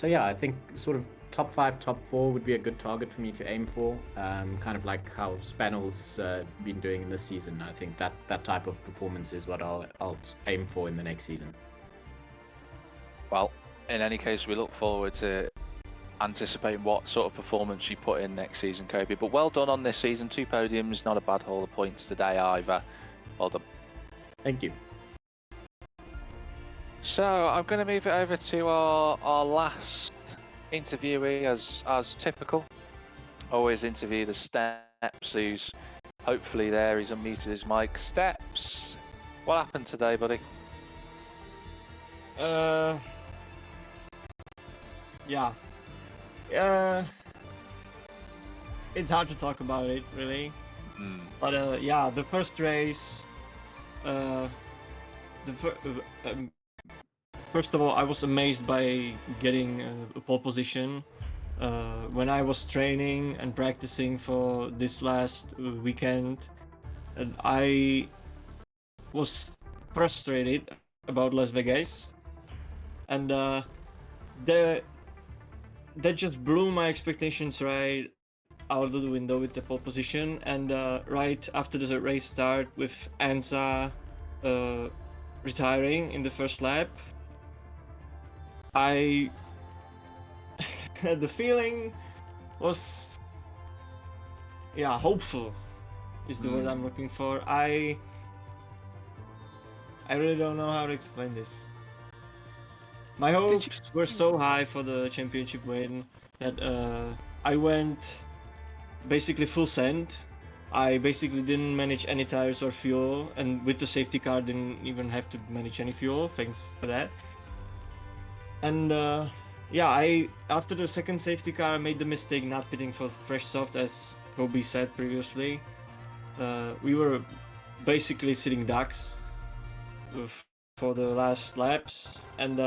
yeah, I think sort of top 5, top 4 would be a good target for me to aim for. Kind of like how Spanel's been doing in this season. I think that type of performance is what I'll aim for in the next season. Well, in any case, we look forward to anticipating what sort of performance you put in next season, Kobe. But well done on this season. 2 podiums, not a bad haul of points today either. Well done. Thank you. So I'm going to move it over to our last interviewee, as typical. Always interview the Steps, who's hopefully there. He's unmuted his mic. Steps, what happened today, buddy? Yeah. It's hard to talk about it, really. But yeah, the first race, first of all, I was amazed by getting a pole position. When I was training and practicing for this last weekend, and I was frustrated about Las Vegas, and that just blew my expectations right out of the window with the pole position. And right after the race start, with Ansa retiring in the first lap, the feeling was, yeah, hopeful is the word I'm looking for. I really don't know how to explain this. My hopes were so high for the championship win that I went basically full send. I basically didn't manage any tires or fuel, and with the safety car didn't even have to manage any fuel, thanks for that. And yeah, after the second safety car, I made the mistake not pitting for fresh soft, as Kobe said previously. We were basically sitting ducks for the last laps, and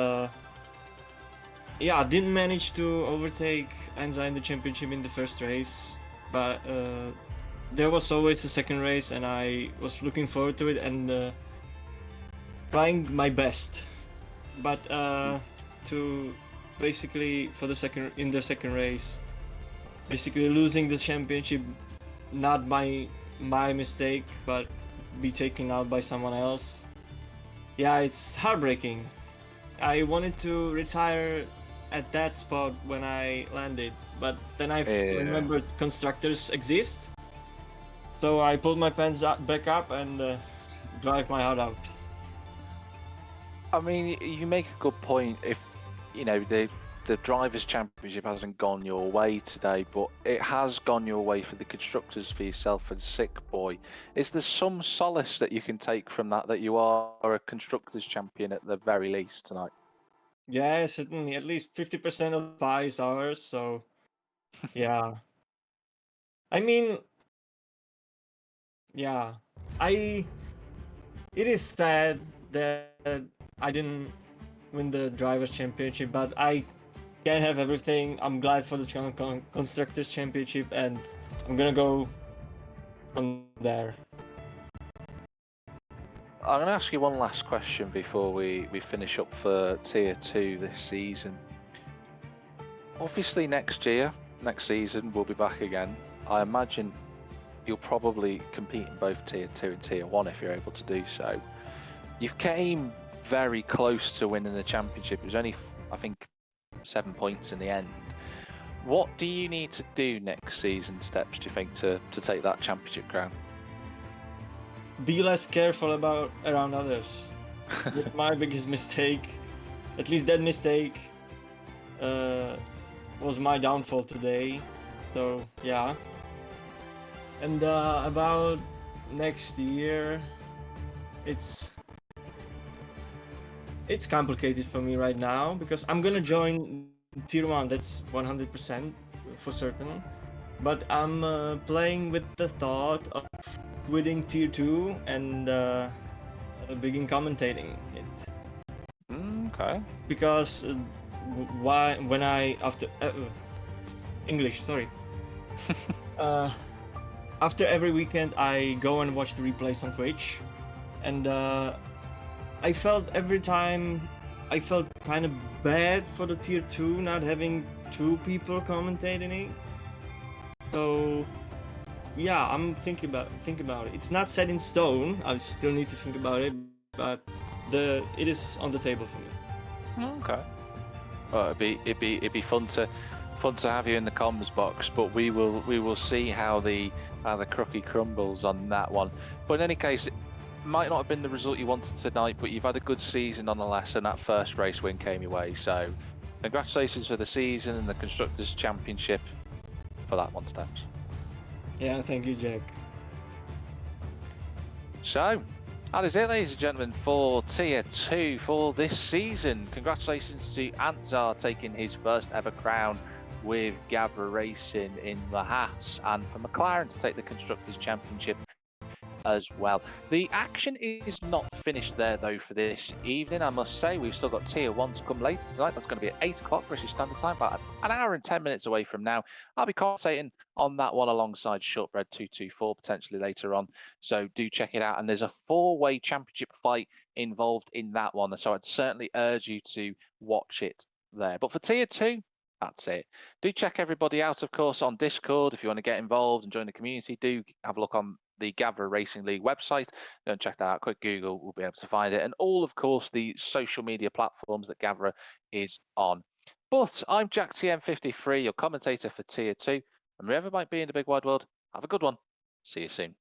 yeah, didn't manage to overtake Anza in the championship in the first race, but there was always a second race, and I was looking forward to it and trying my best. But to basically in the second race, basically losing the championship, not my mistake, but be taken out by someone else. Yeah, it's heartbreaking. I wanted to retire at that spot when I landed, but then I remembered constructors exist, so I pulled my pants back up and drive my heart out. I mean, you make a good point. If the Drivers' Championship hasn't gone your way today, but it has gone your way for the constructors, for yourself and Sick Boy. Is there some solace that you can take from that you are a constructors champion at the very least tonight? Yeah, certainly. At least 50% of the pie is ours, so yeah. I mean, yeah, it is sad that I didn't win the Drivers' Championship, but I can't have everything. I'm glad for the Constructors' Championship, and I'm gonna go from there. I'm going to ask you one last question before we finish up for Tier 2 this season. Obviously next season, we'll be back again. I imagine you'll probably compete in both Tier 2 and Tier 1 if you're able to do so. You've came very close to winning the championship. It was only, I think, 7 points in the end. What do you need to do next season, Steps, do you think, to take that championship crown? Be less careful around others. That's my biggest mistake. At least that mistake was my downfall today. So yeah. And about next year, it's complicated for me right now because I'm gonna join Tier 1, that's 100% for certain. But I'm playing with the thought of quitting Tier 2 and begin commentating it. Okay. Because when I after English, sorry. After every weekend, I go and watch the replays on Twitch, and I felt every time I felt kind of bad for the Tier 2 not having 2 people commentating it. So yeah, I'm thinking about it. It's not set in stone. I still need to think about it, but it is on the table for me. Okay. Well, it'd be fun to have you in the comms box, but we will see how the cookie crumbles on that one. But in any case, it might not have been the result you wanted tonight, but you've had a good season nonetheless, and that first race win came your way. So, congratulations for the season and the Constructors' Championship for that one, Steps. Yeah, thank you, Jack. So, that is it, ladies and gentlemen, for Tier 2 for this season. Congratulations to Antzar taking his first ever crown with Gavra Racing in the Haas, and for McLaren to take the Constructors' Championship as well. The action is not finished there though for this evening. I must say we've still got Tier 1 to come later tonight. That's going to be at 8 o'clock British Standard Time, about an hour and 10 minutes away from now. I'll be commentating on that one alongside Shortbread 224 potentially later on, so do check it out. And there's a 4-way championship fight involved in that one, so I'd certainly urge you to watch it there. But for Tier 2, that's it. Do check everybody out, of course, on Discord. If you want to get involved and join the community, do have a look on the Gavra Racing League website. Go and check that out. Quick Google, we'll be able to find it. And all, of course, the social media platforms that Gavra is on. But I'm Jack TM53, your commentator for Tier 2. And wherever might be in the big wide world, have a good one. See you soon.